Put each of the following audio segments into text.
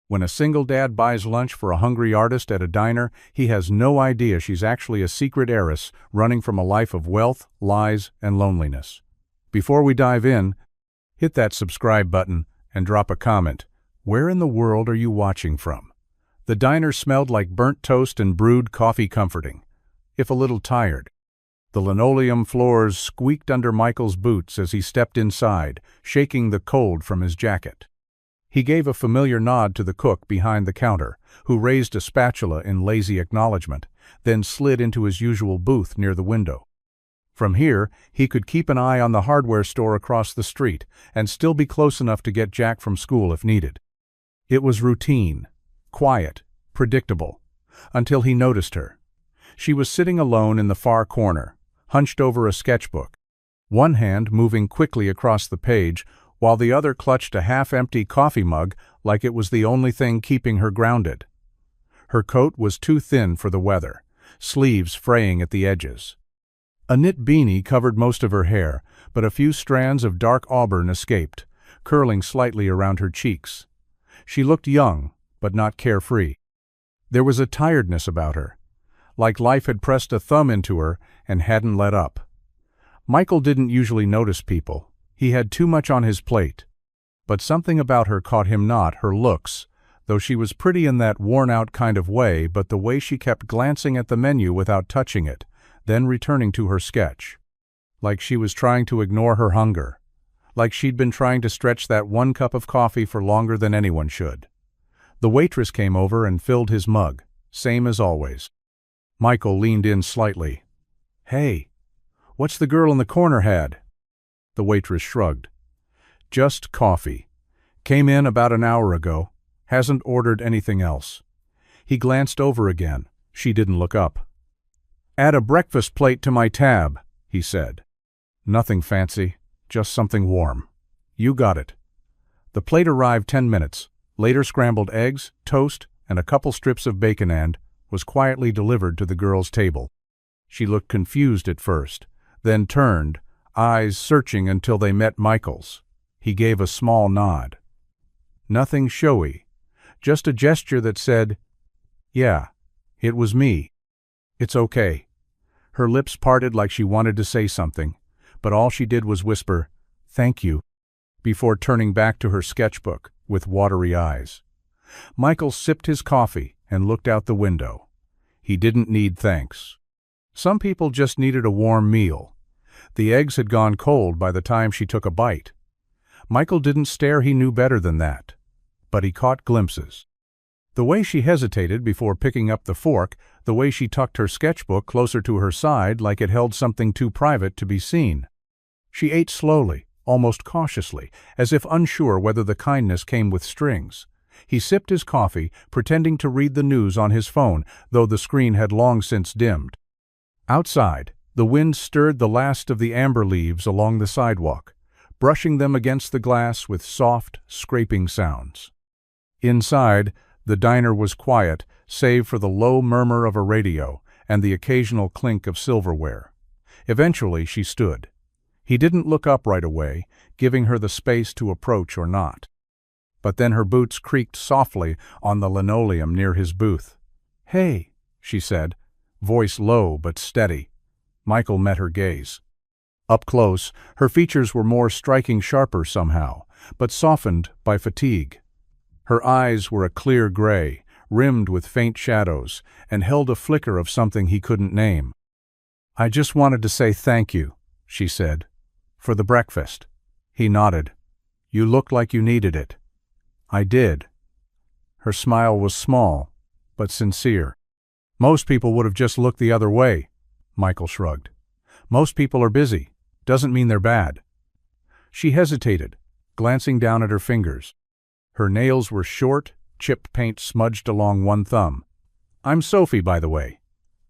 When a single dad buys lunch for a hungry artist at a diner, he has no idea she's actually a secret heiress running from a life of wealth, lies, and loneliness. Before we dive in, hit that subscribe button and drop a comment. Where in the world are you watching from? The diner smelled like burnt toast and brewed coffee comforting, if a little tired. The linoleum floors squeaked under Michael's boots as he stepped inside, shaking the cold from his jacket. He gave a familiar nod to the cook behind the counter, who raised a spatula in lazy acknowledgement, then slid into his usual booth near the window. From here, he could keep an eye on the hardware store across the street and still be close enough to get Jack from school if needed. It was routine, quiet, predictable, until he noticed her. She was sitting alone in the far corner, hunched over a sketchbook, one hand moving quickly across the page, while the other clutched a half-empty coffee mug like it was the only thing keeping her grounded. Her coat was too thin for the weather, sleeves fraying at the edges. A knit beanie covered most of her hair, but a few strands of dark auburn escaped, curling slightly around her cheeks. She looked young, but not carefree. There was a tiredness about her, like life had pressed a thumb into her and hadn't let up. Michael didn't usually notice people. He had too much on his plate. But something about her caught him, not her looks, though she was pretty in that worn-out kind of way, but the way she kept glancing at the menu without touching it, then returning to her sketch. Like she was trying to ignore her hunger. Like she'd been trying to stretch that one cup of coffee for longer than anyone should. The waitress came over and filled his mug, same as always. Michael leaned in slightly. "Hey, what's the girl in the corner had?" The waitress shrugged. "Just coffee. Came in about an hour ago. Hasn't ordered anything else." He glanced over again. She didn't look up. "Add a breakfast plate to my tab," he said. "Nothing fancy, just something warm." "You got it." The plate arrived 10 minutes. Later, scrambled eggs, toast, and a couple strips of bacon and was quietly delivered to the girl's table. She looked confused at first, then turned, eyes searching until they met Michael's. He gave a small nod. Nothing showy, just a gesture that said, "Yeah, it was me. It's okay." Her lips parted like she wanted to say something, but all she did was whisper, "Thank you," before turning back to her sketchbook with watery eyes. Michael sipped his coffee and looked out the window. He didn't need thanks. Some people just needed a warm meal. The eggs had gone cold by the time she took a bite. Michael didn't stare, he knew better than that. But he caught glimpses. The way she hesitated before picking up the fork, the way she tucked her sketchbook closer to her side like it held something too private to be seen. She ate slowly, almost cautiously, as if unsure whether the kindness came with strings. He sipped his coffee, pretending to read the news on his phone, though the screen had long since dimmed. Outside, the wind stirred the last of the amber leaves along the sidewalk, brushing them against the glass with soft, scraping sounds. Inside, the diner was quiet, save for the low murmur of a radio and the occasional clink of silverware. Eventually, she stood. He didn't look up right away, giving her the space to approach or not. But then her boots creaked softly on the linoleum near his booth. "Hey," she said, voice low but steady. Michael met her gaze. Up close, her features were more striking, sharper somehow, but softened by fatigue. Her eyes were a clear gray, rimmed with faint shadows, and held a flicker of something he couldn't name. "I just wanted to say thank you," she said, "for the breakfast." He nodded. "You looked like you needed it." "I did." Her smile was small, but sincere. "Most people would have just looked the other way," Michael shrugged. "Most people are busy. Doesn't mean they're bad." She hesitated, glancing down at her fingers. Her nails were short, chipped paint smudged along one thumb. "I'm Sophie, by the way."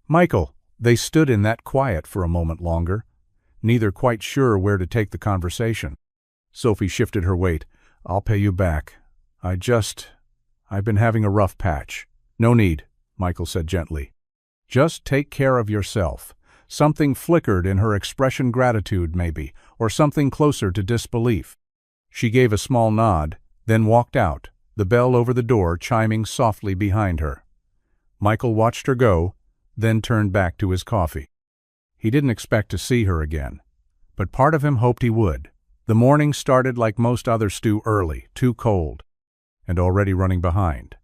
"Michael." They stood in that quiet for a moment longer, neither quite sure where to take the conversation. Sophie shifted her weight. "I'll pay you back. I've been having a rough patch." "No need," Michael said gently. "Just take care of yourself." Something flickered in her expression, gratitude maybe, or something closer to disbelief. She gave a small nod, then walked out, the bell over the door chiming softly behind her. Michael watched her go, then turned back to his coffee. He didn't expect to see her again, but part of him hoped he would. The morning started like most others do, early, too cold, and already running behind.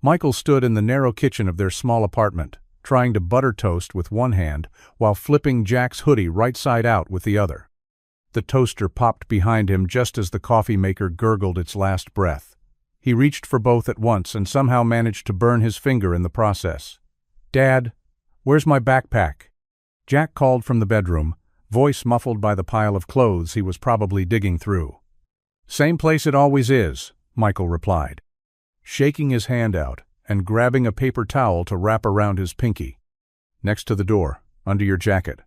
Michael stood in the narrow kitchen of their small apartment, trying to butter toast with one hand while flipping Jack's hoodie right side out with the other. The toaster popped behind him just as the coffee maker gurgled its last breath. He reached for both at once and somehow managed to burn his finger in the process. "Dad, where's my backpack?" Jack called from the bedroom, voice muffled by the pile of clothes he was probably digging through. "Same place it always is," Michael replied, shaking his hand out and grabbing a paper towel to wrap around his pinky. "Next to the door, under your jacket,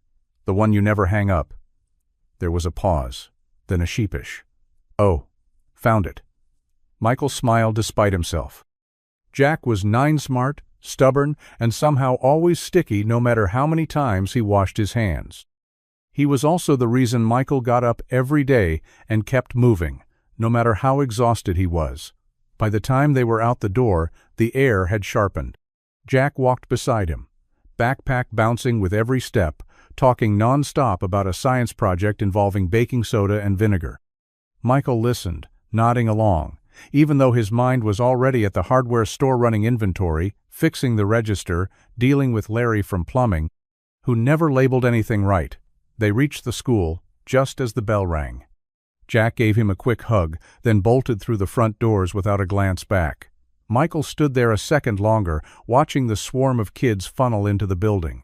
the one you never hang up." There was a pause, then a sheepish, "Oh, found it." Michael smiled despite himself. Jack was smart, stubborn, and somehow always sticky no matter how many times he washed his hands. He was also the reason Michael got up every day and kept moving, no matter how exhausted he was. By the time they were out the door, the air had sharpened. Jack walked beside him, backpack bouncing with every step, talking non-stop about a science project involving baking soda and vinegar. Michael listened, nodding along, even though his mind was already at the hardware store running inventory, fixing the register, dealing with Larry from plumbing, who never labeled anything right. They reached the school just as the bell rang. Jack gave him a quick hug, then bolted through the front doors without a glance back. Michael stood there a second longer, watching the swarm of kids funnel into the building.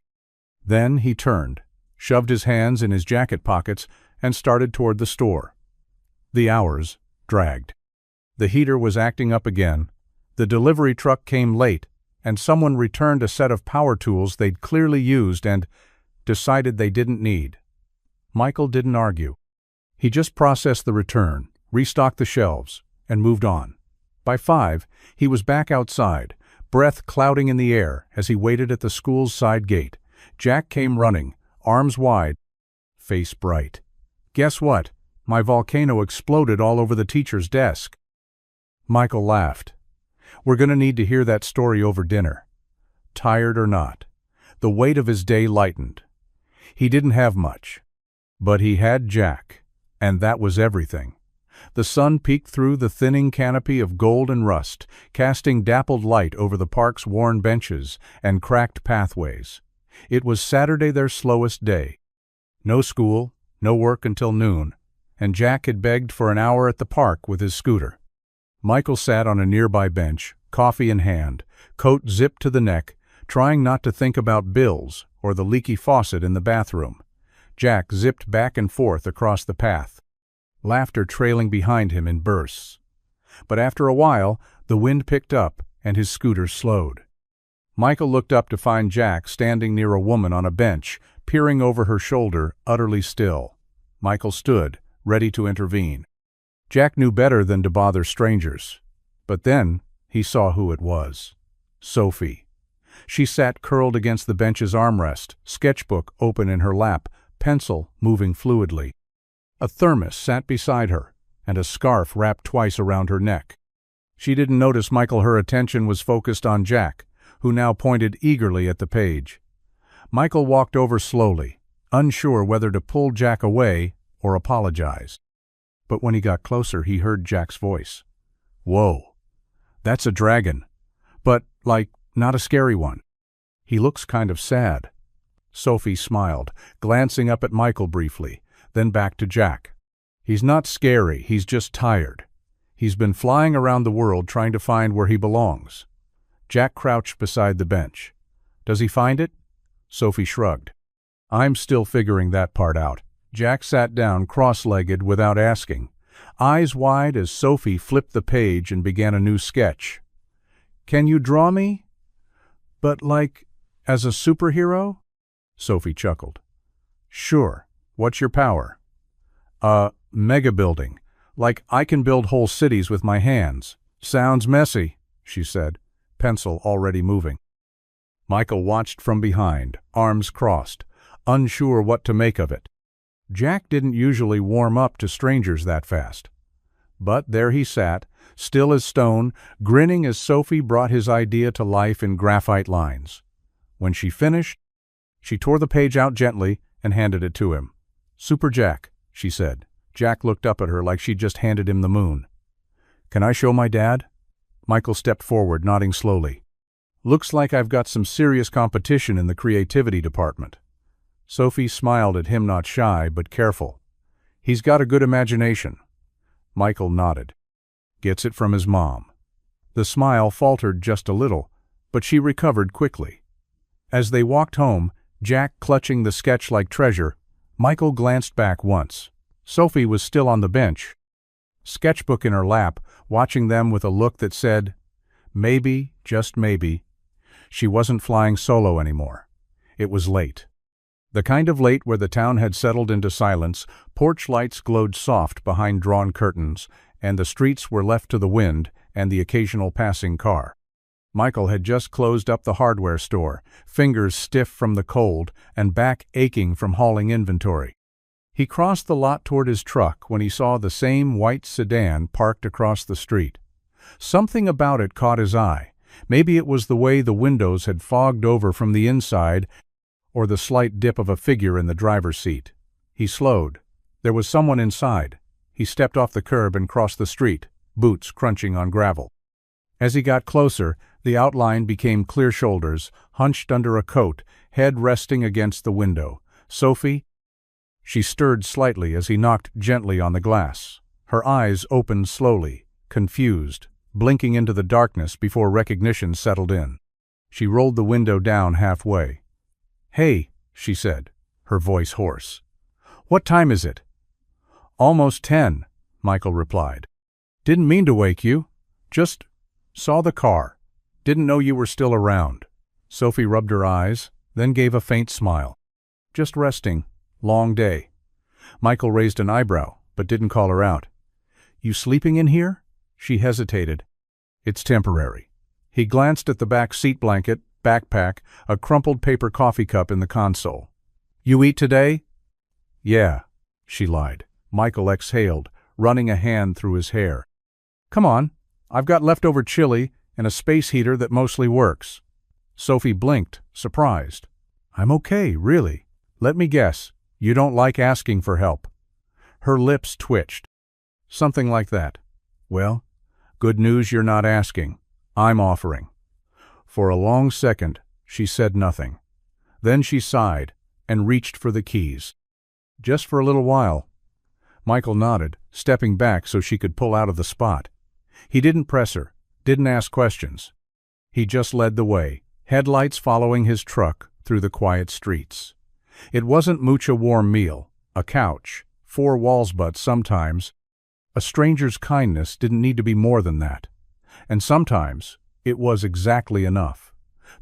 Then he turned, shoved his hands in his jacket pockets, and started toward the store. The hours dragged. The heater was acting up again, the delivery truck came late, and someone returned a set of power tools they'd clearly used and decided they didn't need. Michael didn't argue. He just processed the return, restocked the shelves, and moved on. By 5, he was back outside, breath clouding in the air as he waited at the school's side gate. Jack came running, arms wide, face bright. "Guess what? My volcano exploded all over the teacher's desk." Michael laughed. "We're going to need to hear that story over dinner." Tired or not, the weight of his day lightened. He didn't have much, but he had Jack, and that was everything. The sun peeked through the thinning canopy of gold and rust, casting dappled light over the park's worn benches and cracked pathways. It was Saturday, their slowest day. No school, no work until noon, and Jack had begged for an hour at the park with his scooter. Michael sat on a nearby bench, coffee in hand, coat zipped to the neck, trying not to think about bills or the leaky faucet in the bathroom. Jack zipped back and forth across the path, laughter trailing behind him in bursts. But after a while, the wind picked up and his scooter slowed. Michael looked up to find Jack standing near a woman on a bench, peering over her shoulder, utterly still. Michael stood, ready to intervene. Jack knew better than to bother strangers. But then he saw who it was. Sophie. She sat curled against the bench's armrest, sketchbook open in her lap, pencil moving fluidly. A thermos sat beside her, and a scarf wrapped twice around her neck. She didn't notice Michael. Her attention was focused on Jack, who now pointed eagerly at the page. Michael walked over slowly, unsure whether to pull Jack away or apologize. But when he got closer, he heard Jack's voice. "Whoa, that's a dragon. But, not a scary one. He looks kind of sad." Sophie smiled, glancing up at Michael briefly, then back to Jack. "He's not scary, he's just tired. He's been flying around the world trying to find where he belongs." Jack crouched beside the bench. "Does he find it?" Sophie shrugged. "I'm still figuring that part out." Jack sat down cross-legged without asking, eyes wide as Sophie flipped the page and began a new sketch. "Can you draw me? But as a superhero?" Sophie chuckled. "Sure. What's your power?" Mega building. I can build whole cities with my hands." "Sounds messy," she said, pencil already moving. Michael watched from behind, arms crossed, unsure what to make of it. Jack didn't usually warm up to strangers that fast. But there he sat, still as stone, grinning as Sophie brought his idea to life in graphite lines. When she finished, she tore the page out gently and handed it to him. "Super Jack," she said. Jack looked up at her like she'd just handed him the moon. "Can I show my dad?" Michael stepped forward, nodding slowly. "Looks like I've got some serious competition in the creativity department." Sophie smiled at him, not shy, but careful. "He's got a good imagination." Michael nodded. "Gets it from his mom." The smile faltered just a little, but she recovered quickly. As they walked home, Jack clutching the sketch like treasure, Michael glanced back once. Sophie was still on the bench, sketchbook in her lap, watching them with a look that said, maybe, just maybe, she wasn't flying solo anymore. It was late. The kind of late where the town had settled into silence, porch lights glowed soft behind drawn curtains, and the streets were left to the wind and the occasional passing car. Michael had just closed up the hardware store, fingers stiff from the cold and back aching from hauling inventory. He crossed the lot toward his truck when he saw the same white sedan parked across the street. Something about it caught his eye. Maybe it was the way the windows had fogged over from the inside, or the slight dip of a figure in the driver's seat. He slowed. There was someone inside. He stepped off the curb and crossed the street, boots crunching on gravel. As he got closer, the outline became clear shoulders, hunched under a coat, head resting against the window. "Sophie?" She stirred slightly as he knocked gently on the glass. Her eyes opened slowly, confused, blinking into the darkness before recognition settled in. She rolled the window down halfway. "Hey," she said, her voice hoarse. "What time is it?" "Almost 10, Michael replied. "Didn't mean to wake you. Just saw the car. Didn't know you were still around." Sophie rubbed her eyes, then gave a faint smile. "Just resting. Long day." Michael raised an eyebrow, but didn't call her out. "You sleeping in here?" She hesitated. "It's temporary." He glanced at the back seat blanket, backpack, a crumpled paper coffee cup in the console. "You eat today?" "Yeah," she lied. Michael exhaled, running a hand through his hair. "Come on, I've got leftover chili and a space heater that mostly works." Sophie blinked, surprised. "I'm okay, really. Let me guess, you don't like asking for help." Her lips twitched. "Something like that. Well, good news you're not asking. I'm offering." For a long second, she said nothing. Then she sighed and reached for the keys. "Just for a little while." Michael nodded, stepping back so she could pull out of the spot. He didn't press her, didn't ask questions. He just led the way, headlights following his truck through the quiet streets. It wasn't much a warm meal, a couch, 4 walls, but sometimes a stranger's kindness didn't need to be more than that. And sometimes it was exactly enough.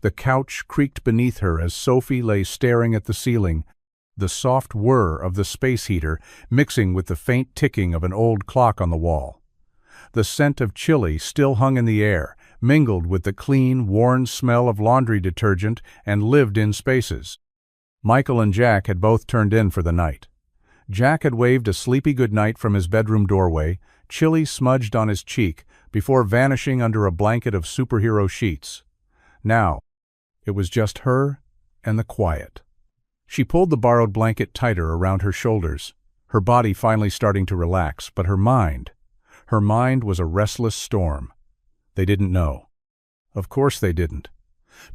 The couch creaked beneath her as Sophie lay staring at the ceiling, the soft whir of the space heater mixing with the faint ticking of an old clock on the wall. The scent of chili still hung in the air, mingled with the clean, worn smell of laundry detergent and lived in spaces. Michael and Jack had both turned in for the night. Jack had waved a sleepy goodnight from his bedroom doorway, chili smudged on his cheek, before vanishing under a blanket of superhero sheets. Now, it was just her and the quiet. She pulled the borrowed blanket tighter around her shoulders, her body finally starting to relax, but her mind was a restless storm. They didn't know. Of course they didn't.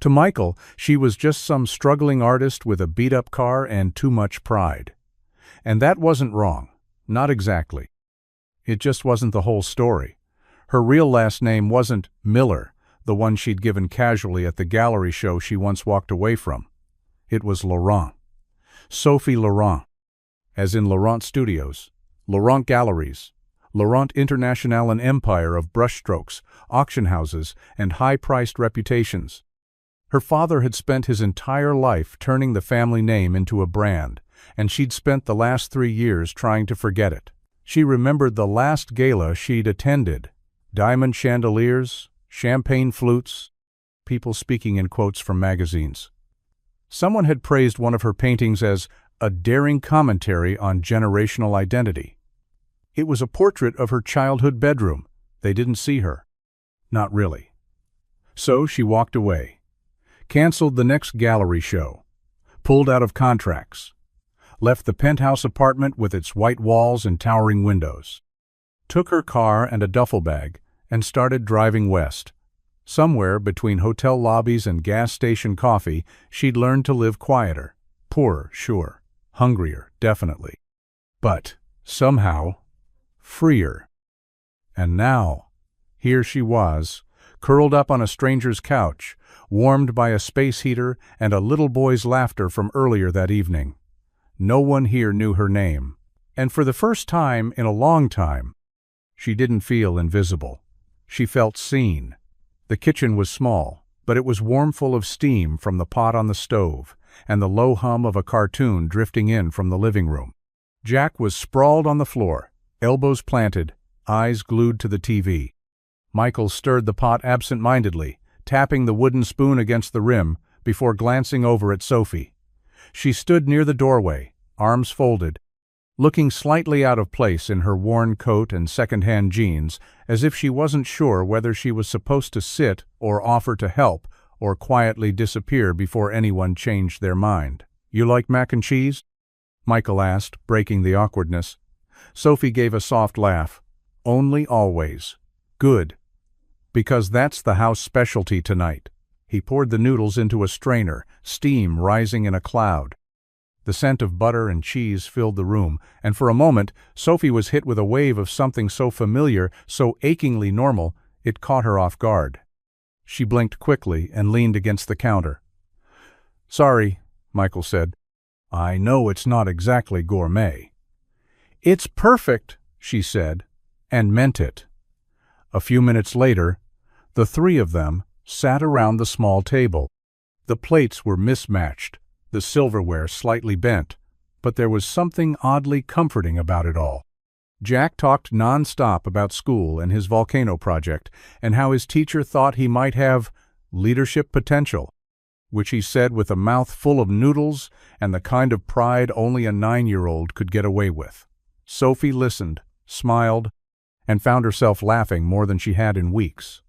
To Michael, she was just some struggling artist with a beat-up car and too much pride. And that wasn't wrong. Not exactly. It just wasn't the whole story. Her real last name wasn't Miller, the one she'd given casually at the gallery show she once walked away from. It was Laurent. Sophie Laurent. As in Laurent Studios, Laurent Galleries, Laurent International, an empire of brushstrokes, auction houses, and high-priced reputations. Her father had spent his entire life turning the family name into a brand, and she'd spent the last 3 years trying to forget it. She remembered the last gala she'd attended. Diamond chandeliers, champagne flutes, people speaking in quotes from magazines. Someone had praised one of her paintings as a daring commentary on generational identity. It was a portrait of her childhood bedroom. They didn't see her. Not really. So she walked away, canceled the next gallery show, pulled out of contracts, left the penthouse apartment with its white walls and towering windows, took her car and a duffel bag, and started driving west. Somewhere between hotel lobbies and gas station coffee, she'd learned to live quieter. Poorer, sure. Hungrier, definitely. But, somehow, freer. And now, here she was, curled up on a stranger's couch, warmed by a space heater and a little boy's laughter from earlier that evening. No one here knew her name, and for the first time in a long time, she didn't feel invisible. She felt seen. The kitchen was small, but it was warm, full of steam from the pot on the stove, and the low hum of a cartoon drifting in from the living room. Jack was sprawled on the floor, elbows planted, eyes glued to the TV. Michael stirred the pot absent-mindedly, tapping the wooden spoon against the rim before glancing over at Sophie. She stood near the doorway, arms folded, looking slightly out of place in her worn coat and second-hand jeans, as if she wasn't sure whether she was supposed to sit or offer to help or quietly disappear before anyone changed their mind. "You like mac and cheese?" Michael asked, breaking the awkwardness. Sophie gave a soft laugh. "Only always." "Good. Because that's the house specialty tonight." He poured the noodles into a strainer, steam rising in a cloud. The scent of butter and cheese filled the room, and for a moment Sophie was hit with a wave of something so familiar, so achingly normal, it caught her off guard. She blinked quickly and leaned against the counter. "Sorry," Michael said. "I know it's not exactly gourmet." "It's perfect," she said, and meant it. A few minutes later, the three of them sat around the small table. The plates were mismatched, the silverware slightly bent, but there was something oddly comforting about it all. Jack talked non-stop about school and his volcano project, and how his teacher thought he might have leadership potential, which he said with a mouth full of noodles and the kind of pride only a 9-year-old could get away with. Sophie listened, smiled, and found herself laughing more than she had in weeks.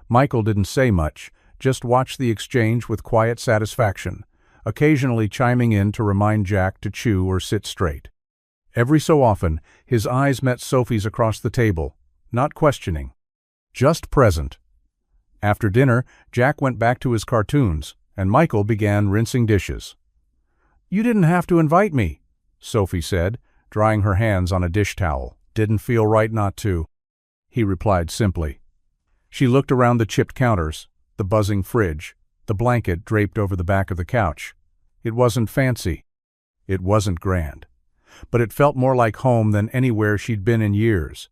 Michael didn't say much, just watched the exchange with quiet satisfaction, occasionally chiming in to remind Jack to chew or sit straight. Every so often, his eyes met Sophie's across the table, not questioning, just present. After dinner, Jack went back to his cartoons, and Michael began rinsing dishes. "You didn't have to invite me," Sophie said, drying her hands on a dish towel. "Didn't feel right not to," he replied simply. She looked around the chipped counters, the buzzing fridge, the blanket draped over the back of the couch. It wasn't fancy. It wasn't grand. But it felt more like home than anywhere she'd been in years.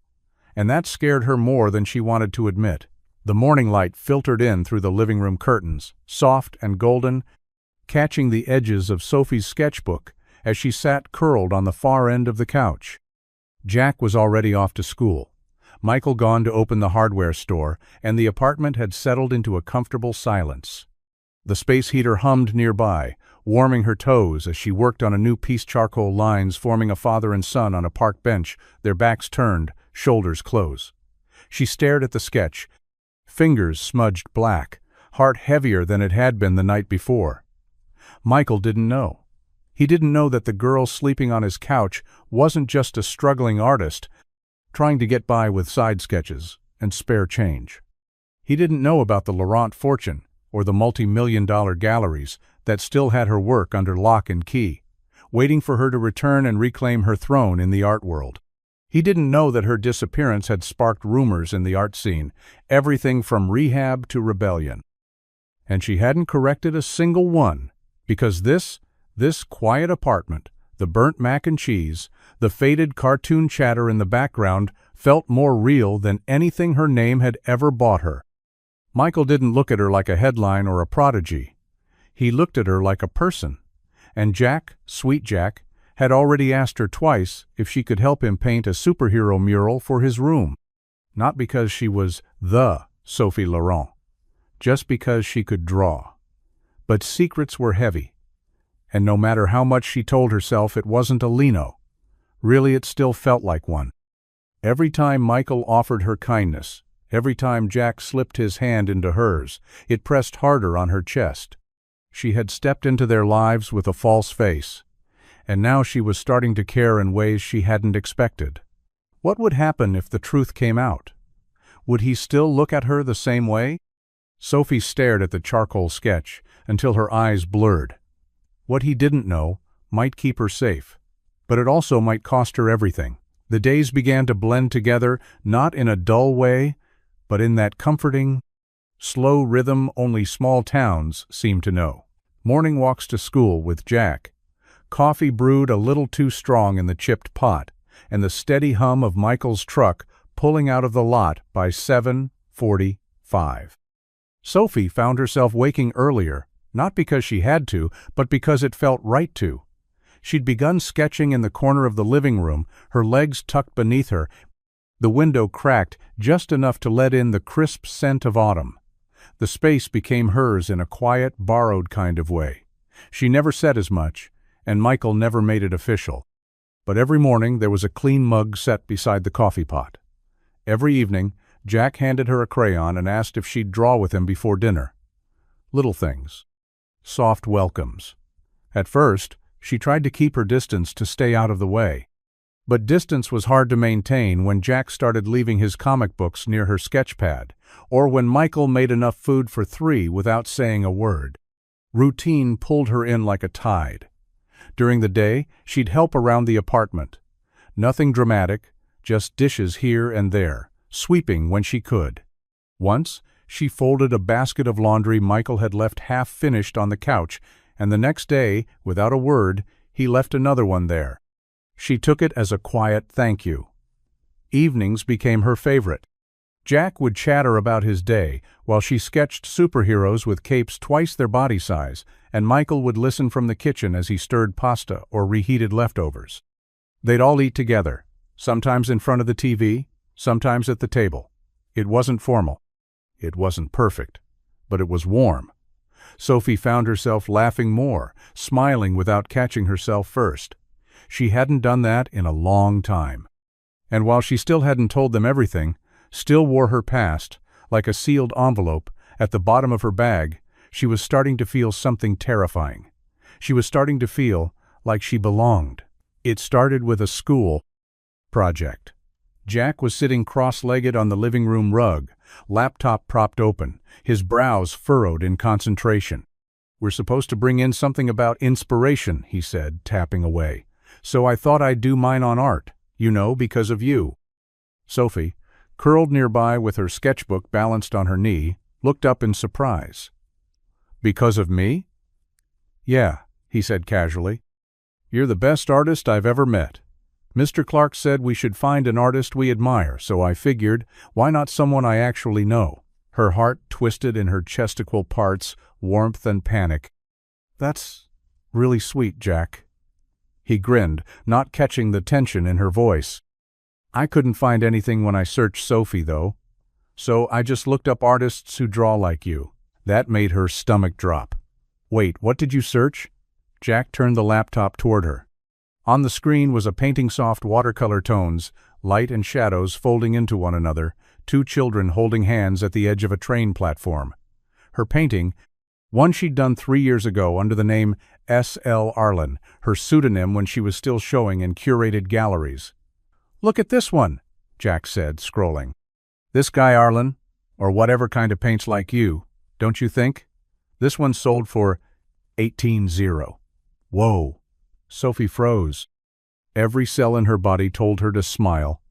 And that scared her more than she wanted to admit. The morning light filtered in through the living room curtains, soft and golden, catching the edges of Sophie's sketchbook as she sat curled on the far end of the couch. Jack was already off to school, Michael gone to open the hardware store, and the apartment had settled into a comfortable silence. The space heater hummed nearby, warming her toes as she worked on a new piece charcoal lines forming a father and son on a park bench, their backs turned, shoulders close. She stared at the sketch, fingers smudged black, heart heavier than it had been the night before. Michael didn't know. He didn't know that the girl sleeping on his couch wasn't just a struggling artist, trying to get by with side sketches and spare change. He didn't know about the Laurent fortune or the multi-million-dollar galleries that still had her work under lock and key, waiting for her to return and reclaim her throne in the art world. He didn't know that her disappearance had sparked rumors in the art scene, everything from rehab to rebellion. And she hadn't corrected a single one, because this quiet apartment, the burnt mac and cheese, the faded cartoon chatter in the background felt more real than anything her name had ever bought her. Michael didn't look at her like a headline or a prodigy. He looked at her like a person. And Jack, sweet Jack, had already asked her twice if she could help him paint a superhero mural for his room. Not because she was the Sophie Laurent, just because she could draw. But secrets were heavy. And no matter how much she told herself it wasn't a lino, really it still felt like one. Every time Michael offered her kindness, every time Jack slipped his hand into hers, it pressed harder on her chest. She had stepped into their lives with a false face, and now she was starting to care in ways she hadn't expected. What would happen if the truth came out? Would he still look at her the same way? Sophie stared at the charcoal sketch until her eyes blurred. What he didn't know might keep her safe, but it also might cost her everything. The days began to blend together, not in a dull way, but in that comforting, slow rhythm only small towns seem to know. Morning walks to school with Jack. Coffee brewed a little too strong in the chipped pot, and the steady hum of Michael's truck pulling out of the lot by 7:45. Sophie found herself waking earlier, not because she had to, but because it felt right to. She'd begun sketching in the corner of the living room, her legs tucked beneath her, the window cracked just enough to let in the crisp scent of autumn. The space became hers in a quiet, borrowed kind of way. She never said as much, and Michael never made it official. But every morning there was a clean mug set beside the coffee pot. Every evening, Jack handed her a crayon and asked if she'd draw with him before dinner. Little things. Soft welcomes. At first, she tried to keep her distance to stay out of the way. But distance was hard to maintain when Jack started leaving his comic books near her sketchpad, or when Michael made enough food for 3 without saying a word. Routine pulled her in like a tide. During the day, she'd help around the apartment. Nothing dramatic, just dishes here and there, sweeping when she could. Once, she folded a basket of laundry Michael had left half-finished on the couch, and the next day, without a word, he left another one there. She took it as a quiet thank you. Evenings became her favorite. Jack would chatter about his day, while she sketched superheroes with capes twice their body size, and Michael would listen from the kitchen as he stirred pasta or reheated leftovers. They'd all eat together, sometimes in front of the TV, sometimes at the table. It wasn't formal. It wasn't perfect, but it was warm. Sophie found herself laughing more, smiling without catching herself first. She hadn't done that in a long time. And while she still hadn't told them everything, still wore her past, like a sealed envelope, at the bottom of her bag, she was starting to feel something terrifying. She was starting to feel like she belonged. It started with a school project. Jack was sitting cross-legged on the living room rug, laptop propped open, his brows furrowed in concentration. "We're supposed to bring in something about inspiration," he said, tapping away. "So I thought I'd do mine on art, because of you." Sophie, curled nearby with her sketchbook balanced on her knee, looked up in surprise. "Because of me?" "Yeah," he said casually. "You're the best artist I've ever met. Mr. Clark said we should find an artist we admire, so I figured, why not someone I actually know?" Her heart twisted in her chesticle parts, warmth and panic. "That's really sweet, Jack." He grinned, not catching the tension in her voice. "I couldn't find anything when I searched Sophie, though. So I just looked up artists who draw like you." That made her stomach drop. "Wait, what did you search?" Jack turned the laptop toward her. On the screen was a painting soft watercolor tones, light and shadows folding into one another, 2 children holding hands at the edge of a train platform. Her painting, one she'd done 3 years ago under the name S.L. Arlen, her pseudonym when she was still showing in curated galleries. "Look at this one," Jack said, scrolling. "This guy Arlen, or whatever kind of paints like you, don't you think? This one sold for 18,000. Whoa. Sophie froze. Every cell in her body told her to smile,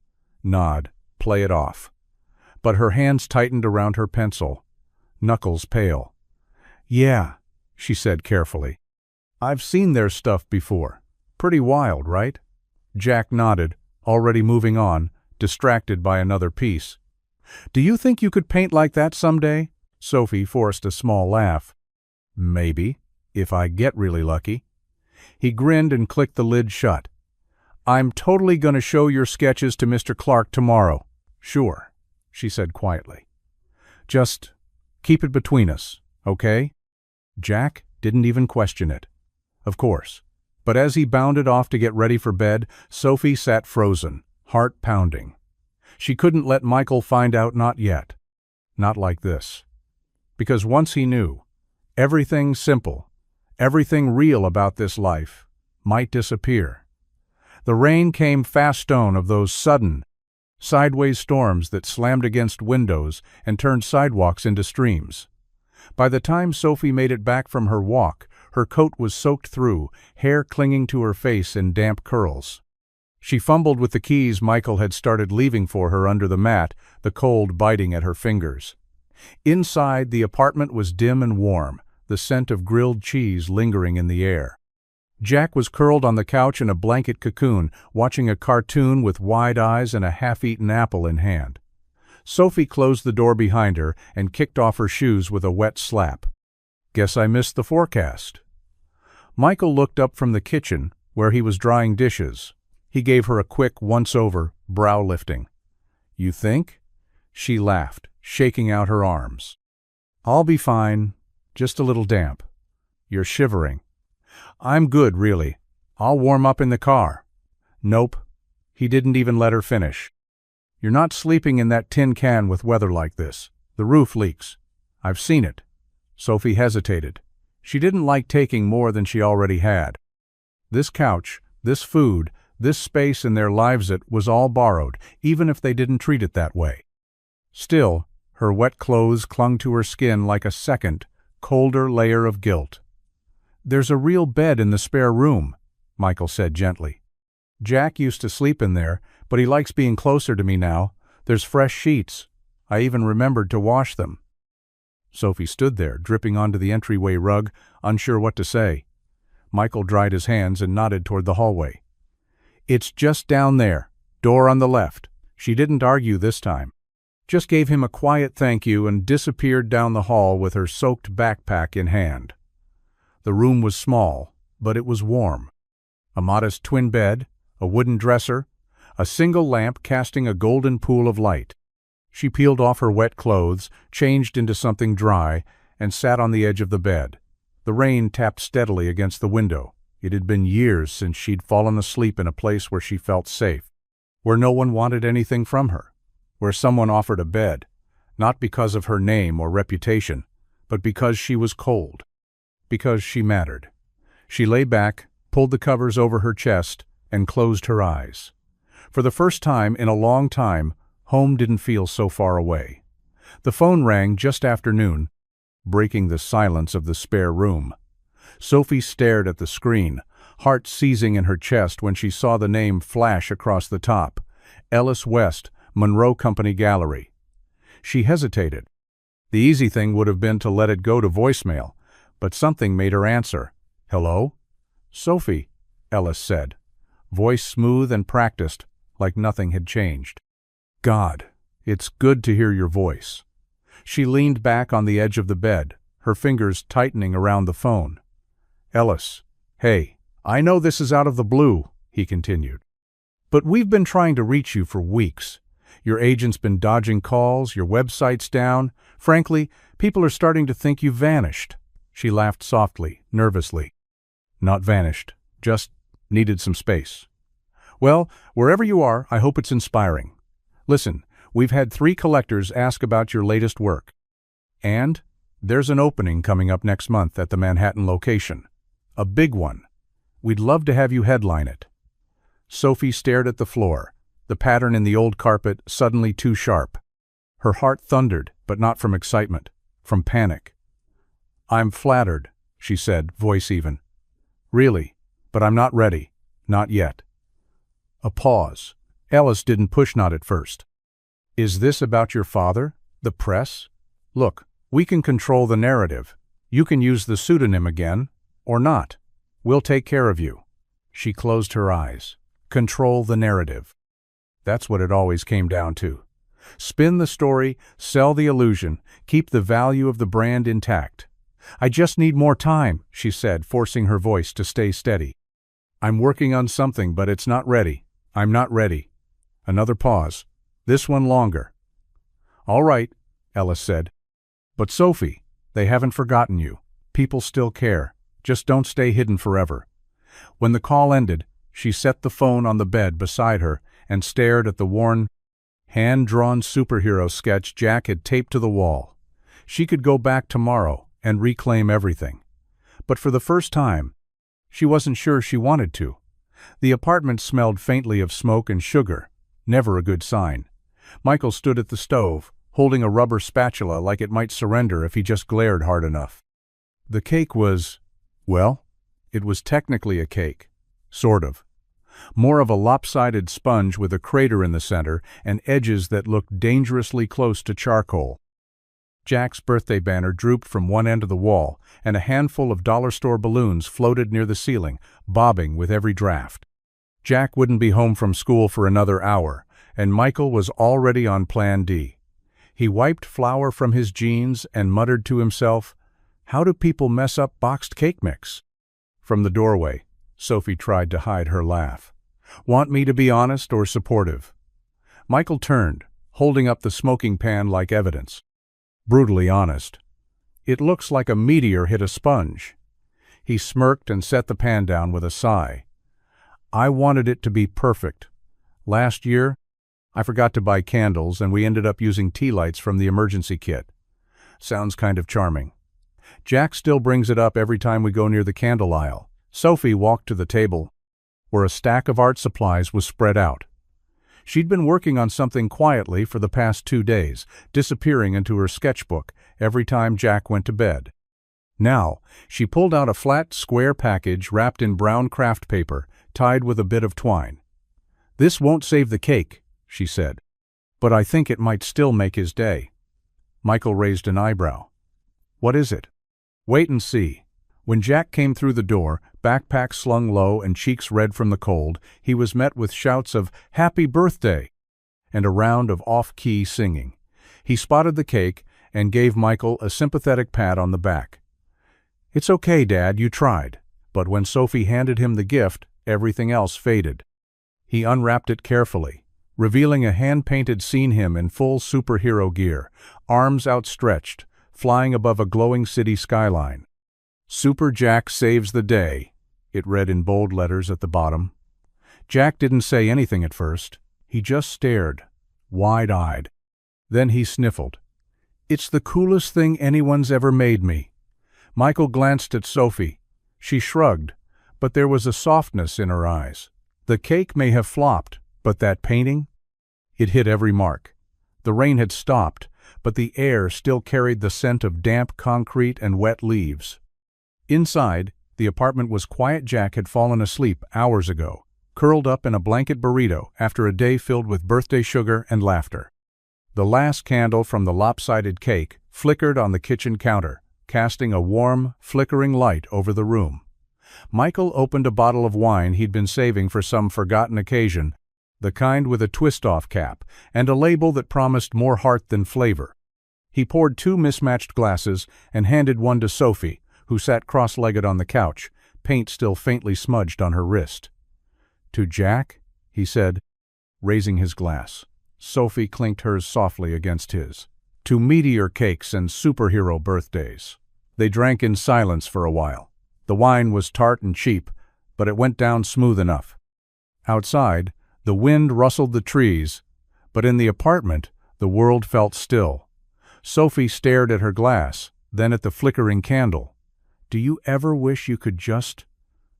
nod, play it off. But her hands tightened around her pencil, knuckles pale. "Yeah," she said carefully. "I've seen their stuff before. Pretty wild, right?" Jack nodded, already moving on, distracted by another piece. "Do you think you could paint like that someday?" Sophie forced a small laugh. "Maybe, if I get really lucky." He grinned and clicked the lid shut. "I'm totally going to show your sketches to Mr. Clark tomorrow." "Sure," she said quietly. "Just keep it between us, okay?" Jack didn't even question it. Of course. But as he bounded off to get ready for bed, Sophie sat frozen, heart pounding. She couldn't let Michael find out, not yet. Not like this. Because once he knew, everything simple, everything real about this life might disappear. The rain came fast-stone of those sudden, sideways storms that slammed against windows and turned sidewalks into streams. By the time Sophie made it back from her walk, her coat was soaked through, hair clinging to her face in damp curls. She fumbled with the keys Michael had started leaving for her under the mat, the cold biting at her fingers. Inside, the apartment was dim and warm, the scent of grilled cheese lingering in the air. Jack was curled on the couch in a blanket cocoon, watching a cartoon with wide eyes and a half-eaten apple in hand. Sophie closed the door behind her and kicked off her shoes with a wet slap. "Guess I missed the forecast." Michael looked up from the kitchen, where he was drying dishes. He gave her a quick once-over, brow lifting. "You think?" She laughed, shaking out her arms. "I'll be fine, just a little damp." "You're shivering." "I'm good, really. I'll warm up in the car." "Nope." He didn't even let her finish. "You're not sleeping in that tin can with weather like this. The roof leaks. I've seen it." Sophie hesitated. She didn't like taking more than she already had. This couch, this food, this space in their lives, it was all borrowed, even if they didn't treat it that way. Still, her wet clothes clung to her skin like a second, colder layer of guilt. "There's a real bed in the spare room," Michael said gently. "Jack used to sleep in there, but he likes being closer to me now. There's fresh sheets. I even remembered to wash them." Sophie stood there, dripping onto the entryway rug, unsure what to say. Michael dried his hands and nodded toward the hallway. "It's just down there, door on the left." She didn't argue this time. Just gave him a quiet thank you and disappeared down the hall with her soaked backpack in hand. The room was small, but it was warm. A modest twin bed, a wooden dresser, a single lamp casting a golden pool of light. She peeled off her wet clothes, changed into something dry, and sat on the edge of the bed. The rain tapped steadily against the window. It had been years since she'd fallen asleep in a place where she felt safe, where no one wanted anything from her, where someone offered a bed, not because of her name or reputation, but because she was cold, because she mattered. She lay back, pulled the covers over her chest, and closed her eyes. For the first time in a long time, home didn't feel so far away. The phone rang just after noon, breaking the silence of the spare room. Sophie stared at the screen, heart seizing in her chest when she saw the name flash across the top. Ellis West, Monroe Company Gallery. She hesitated. The easy thing would have been to let it go to voicemail, but something made her answer. "Hello?" "Sophie," Ellis said, voice smooth and practiced, like nothing had changed. "God, it's good to hear your voice." She leaned back on the edge of the bed, her fingers tightening around the phone. "Ellis, hey, I know this is out of the blue," he continued, "but we've been trying to reach you for weeks. Your agent's been dodging calls, your website's down. Frankly, people are starting to think you've vanished." She laughed softly, nervously. "Not vanished, just needed some space." "Well, wherever you are, I hope it's inspiring. Listen, we've had 3 collectors ask about your latest work. And there's an opening coming up next month at the Manhattan location. A big one. We'd love to have you headline it." Sophie stared at the floor, the pattern in the old carpet suddenly too sharp. Her heart thundered, but not from excitement, from panic. "I'm flattered," she said, voice even. "Really, but I'm not ready. Not yet." A pause. Ellis didn't push nod at first. "Is this about your father? The press? Look, we can control the narrative. You can use the pseudonym again, or not. We'll take care of you." She closed her eyes. Control the narrative. That's what it always came down to. Spin the story, sell the illusion, keep the value of the brand intact. "I just need more time," she said, forcing her voice to stay steady. "I'm working on something, but it's not ready. I'm not ready." Another pause. This one longer. "All right," Ellis said. "But Sophie, they haven't forgotten you. People still care. Just don't stay hidden forever." When the call ended, she set the phone on the bed beside her and stared at the worn, Hand-drawn superhero sketch Jack had taped to the wall. She could go back tomorrow and reclaim everything. But for the first time, she wasn't sure she wanted to. The apartment smelled faintly of smoke and sugar, never a good sign. Michael stood at the stove, holding a rubber spatula like it might surrender if he just glared hard enough. The cake was, well, it was technically a cake. Sort of. More of a lopsided sponge with a crater in the center and edges that looked dangerously close to charcoal. Jack's birthday banner drooped from one end of the wall, and a handful of dollar store balloons floated near the ceiling, bobbing with every draft. Jack wouldn't be home from school for another hour, and Michael was already on Plan D. He wiped flour from his jeans and muttered to himself, "How do people mess up boxed cake mix?" From the doorway, Sophie tried to hide her laugh. "Want me to be honest or supportive?" Michael turned, holding up the smoking pan like evidence. "Brutally honest. It looks like a meteor hit a sponge." He smirked and set the pan down with a sigh. "I wanted it to be perfect. Last year, I forgot to buy candles and we ended up using tea lights from the emergency kit. Sounds kind of charming. Jack still brings it up every time we go near the candle aisle." Sophie walked to the table, where a stack of art supplies was spread out. She'd been working on something quietly for the past 2 days, disappearing into her sketchbook every time Jack went to bed. Now, she pulled out a flat, square package wrapped in brown craft paper, tied with a bit of twine. "This won't save the cake," she said, "but I think it might still make his day." Michael raised an eyebrow. "What is it?" "Wait and see." When Jack came through the door, backpack slung low and cheeks red from the cold, he was met with shouts of "Happy Birthday!" and a round of off-key singing. He spotted the cake and gave Michael a sympathetic pat on the back. "It's okay, Dad, you tried." But when Sophie handed him the gift, everything else faded. He unwrapped it carefully, revealing a hand-painted scene him in full superhero gear, arms outstretched, flying above a glowing city skyline. "Super Jack saves the day," it read in bold letters at the bottom. Jack didn't say anything at first. He just stared, wide-eyed. Then he sniffled. "It's the coolest thing anyone's ever made me." Michael glanced at Sophie. She shrugged, but there was a softness in her eyes. The cake may have flopped, but that painting? It hit every mark. The rain had stopped, but the air still carried the scent of damp concrete and wet leaves. Inside, the apartment was quiet. Jack had fallen asleep hours ago, curled up in a blanket burrito after a day filled with birthday sugar and laughter. The last candle from the lopsided cake flickered on the kitchen counter, casting a warm, flickering light over the room. Michael opened a bottle of wine he'd been saving for some forgotten occasion, the kind with a twist-off cap and a label that promised more heart than flavor. He poured 2 mismatched glasses and handed one to Sophie, who sat cross-legged on the couch, paint still faintly smudged on her wrist. "To Jack?" he said, raising his glass. Sophie clinked hers softly against his. "To meteor cakes and superhero birthdays." They drank in silence for a while. The wine was tart and cheap, but it went down smooth enough. Outside, the wind rustled the trees, but in the apartment, the world felt still. Sophie stared at her glass, then at the flickering candle. "Do you ever wish you could just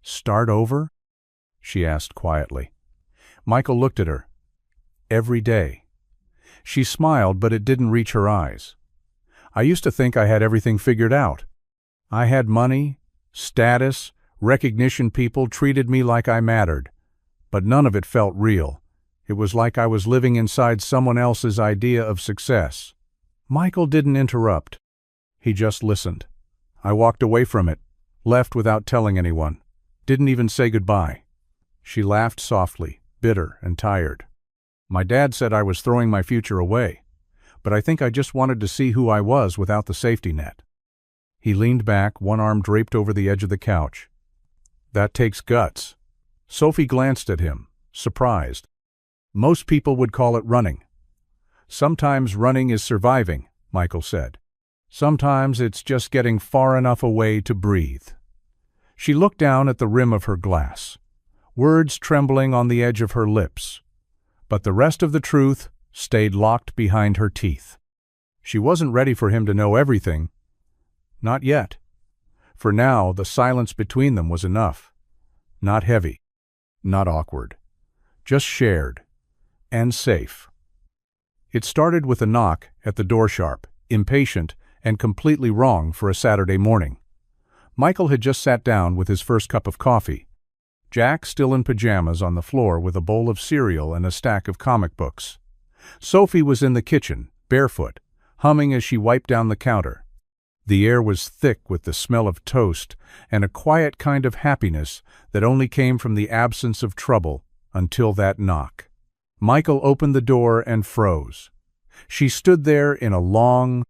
start over?" she asked quietly. Michael looked at her. "Every day." She smiled, but it didn't reach her eyes. "I used to think I had everything figured out. I had money, status, recognition. People treated me like I mattered. But none of it felt real. It was like I was living inside someone else's idea of success." Michael didn't interrupt. He just listened. "I walked away from it, left without telling anyone. Didn't even say goodbye." She laughed softly, bitter and tired. "My dad said I was throwing my future away, but I think I just wanted to see who I was without the safety net." He leaned back, one arm draped over the edge of the couch. "That takes guts." Sophie glanced at him, surprised. "Most people would call it running." "Sometimes running is surviving," Michael said. "Sometimes it's just getting far enough away to breathe." She looked down at the rim of her glass, words trembling on the edge of her lips. But the rest of the truth stayed locked behind her teeth. She wasn't ready for him to know everything. Not yet. For now, the silence between them was enough. Not heavy. Not awkward. Just shared. And safe. It started with a knock at the door sharp, impatient, and completely wrong for a Saturday morning. Michael had just sat down with his first cup of coffee. Jack, still in pajamas, on the floor with a bowl of cereal and a stack of comic books. Sophie was in the kitchen, barefoot, humming as she wiped down the counter. The air was thick with the smell of toast and a quiet kind of happiness that only came from the absence of trouble until that knock. Michael opened the door and froze. She stood there in a long,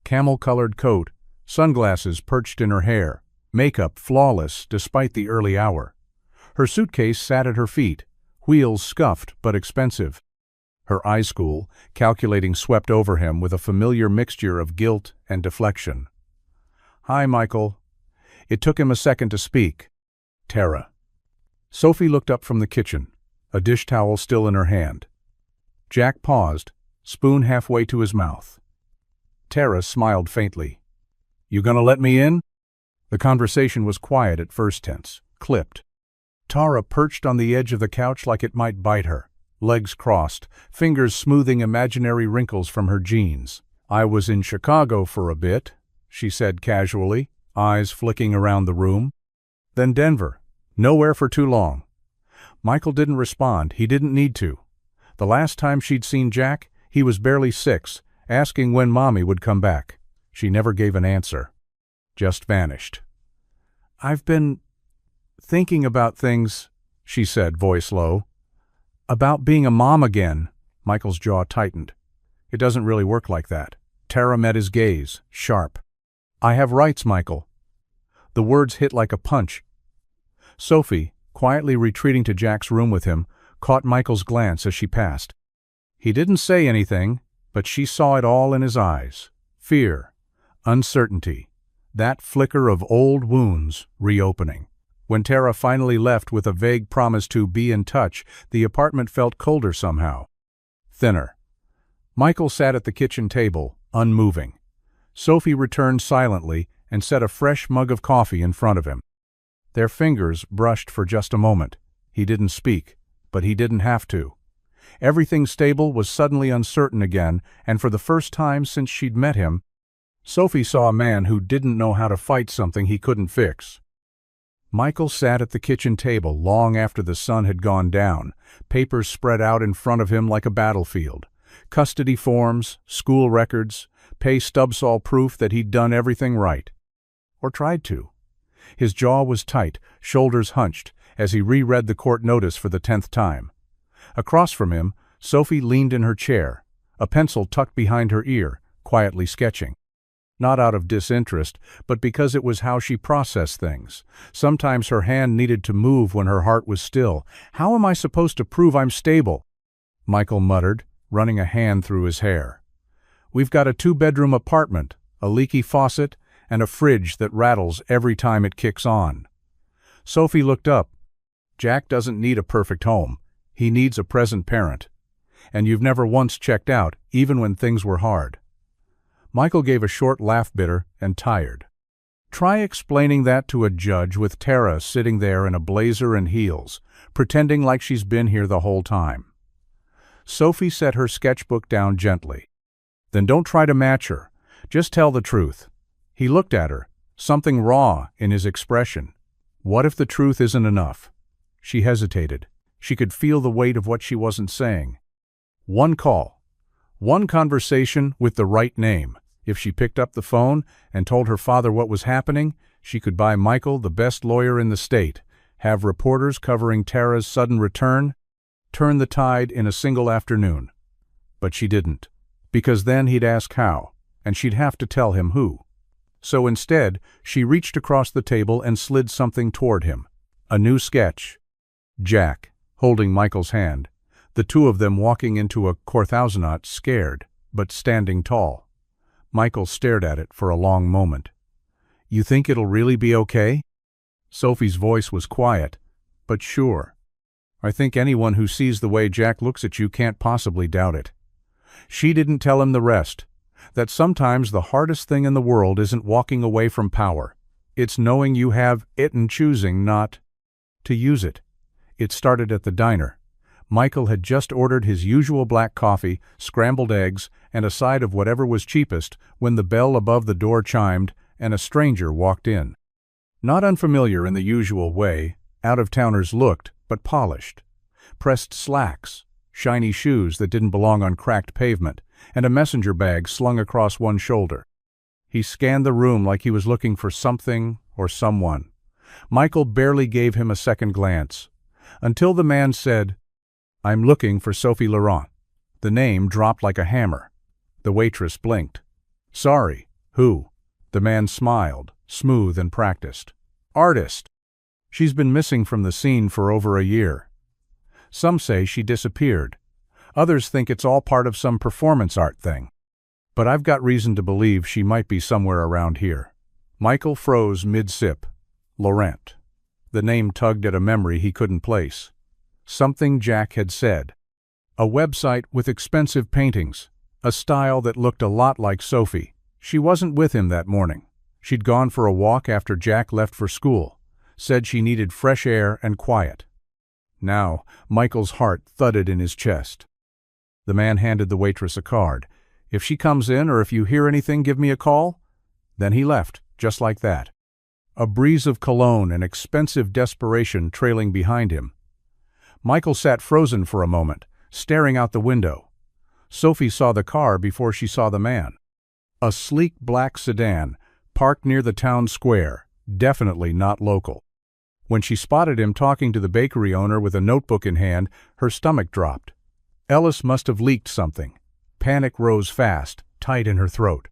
camel-colored coat, sunglasses perched in her hair, makeup flawless despite the early hour. Her suitcase sat at her feet, wheels scuffed but expensive. Her eye school, calculating, swept over him with a familiar mixture of guilt and deflection. "Hi, Michael." It took him a second to speak. "Tara." Sophie looked up from the kitchen, a dish towel still in her hand. Jack paused, spoon halfway to his mouth. Tara smiled faintly. "You gonna let me in?" The conversation was quiet at first tense, clipped. Tara perched on the edge of the couch like it might bite her, legs crossed, fingers smoothing imaginary wrinkles from her jeans. "I was in Chicago for a bit," she said casually, eyes flicking around the room. "Then Denver. Nowhere for too long." Michael didn't respond. He didn't need to. The last time she'd seen Jack, he was barely 6, asking when Mommy would come back. She never gave an answer. Just vanished. "I've been thinking about things," she said, voice low. "About being a mom again." Michael's jaw tightened. "It doesn't really work like that." Tara met his gaze, sharp. "I have rights, Michael." The words hit like a punch. Sophie, quietly retreating to Jack's room with him, caught Michael's glance as she passed. He didn't say anything, but she saw it all in his eyes. Fear, uncertainty, that flicker of old wounds reopening. When Tara finally left with a vague promise to be in touch, the apartment felt colder somehow. Thinner. Michael sat at the kitchen table, unmoving. Sophie returned silently and set a fresh mug of coffee in front of him. Their fingers brushed for just a moment. He didn't speak, but he didn't have to. Everything stable was suddenly uncertain again, and for the first time since she'd met him, Sophie saw a man who didn't know how to fight something he couldn't fix. Michael sat at the kitchen table long after the sun had gone down, papers spread out in front of him like a battlefield. Custody forms, school records, pay stubs, all proof that he'd done everything right. Or tried to. His jaw was tight, shoulders hunched, as he reread the court notice for the 10th time. Across from him, Sophie leaned in her chair, a pencil tucked behind her ear, quietly sketching. Not out of disinterest, but because it was how she processed things. Sometimes her hand needed to move when her heart was still. "How am I supposed to prove I'm stable?" Michael muttered, running a hand through his hair. "We've got a 2-bedroom apartment, a leaky faucet, and a fridge that rattles every time it kicks on." Sophie looked up. "Jack doesn't need a perfect home. He needs a present parent. And you've never once checked out, even when things were hard." Michael gave a short laugh, bitter and tired. Try explaining that to a judge with Tara sitting there in a blazer and heels, pretending like she's been here the whole time. Sophie set her sketchbook down gently. "Then don't try to match her. Just tell the truth." He looked at her, something raw in his expression. What if the truth isn't enough? She hesitated. She could feel the weight of what she wasn't saying. One call. One conversation with the right name. If she picked up the phone and told her father what was happening, she could buy Michael the best lawyer in the state, have reporters covering Tara's sudden return, turn the tide in a single afternoon. But she didn't, because then he'd ask how, and she'd have to tell him who. So instead, she reached across the table and slid something toward him. A new sketch. Jack, holding Michael's hand. The two of them walking into a courthousanaut, scared, but standing tall. Michael stared at it for a long moment. "You think it'll really be okay?" Sophie's voice was quiet, but sure. "I think anyone who sees the way Jack looks at you can't possibly doubt it." She didn't tell him the rest. That sometimes the hardest thing in the world isn't walking away from power. It's knowing you have it and choosing not to use it. It started at the diner. Michael had just ordered his usual black coffee, scrambled eggs, and a side of whatever was cheapest when the bell above the door chimed and a stranger walked in. Not unfamiliar in the usual way, out-of-towners looked, but polished. Pressed slacks, shiny shoes that didn't belong on cracked pavement, and a messenger bag slung across one shoulder. He scanned the room like he was looking for something or someone. Michael barely gave him a second glance, until the man said, "I'm looking for Sophie Laurent." The name dropped like a hammer. The waitress blinked. "Sorry, who?" The man smiled, smooth and practiced. "Artist. She's been missing from the scene for over a year. Some say she disappeared. Others think it's all part of some performance art thing. But I've got reason to believe she might be somewhere around here." Michael froze mid-sip. Laurent. The name tugged at a memory he couldn't place. Something Jack had said. A website with expensive paintings, a style that looked a lot like Sophie. She wasn't with him that morning. She'd gone for a walk after Jack left for school, said she needed fresh air and quiet. Now, Michael's heart thudded in his chest. The man handed the waitress a card. "If she comes in or if you hear anything, give me a call." Then he left, just like that. A breeze of cologne and expensive desperation trailing behind him. Michael sat frozen for a moment, staring out the window. Sophie saw the car before she saw the man. A sleek black sedan, parked near the town square, definitely not local. When she spotted him talking to the bakery owner with a notebook in hand, her stomach dropped. Ellis must have leaked something. Panic rose fast, tight in her throat.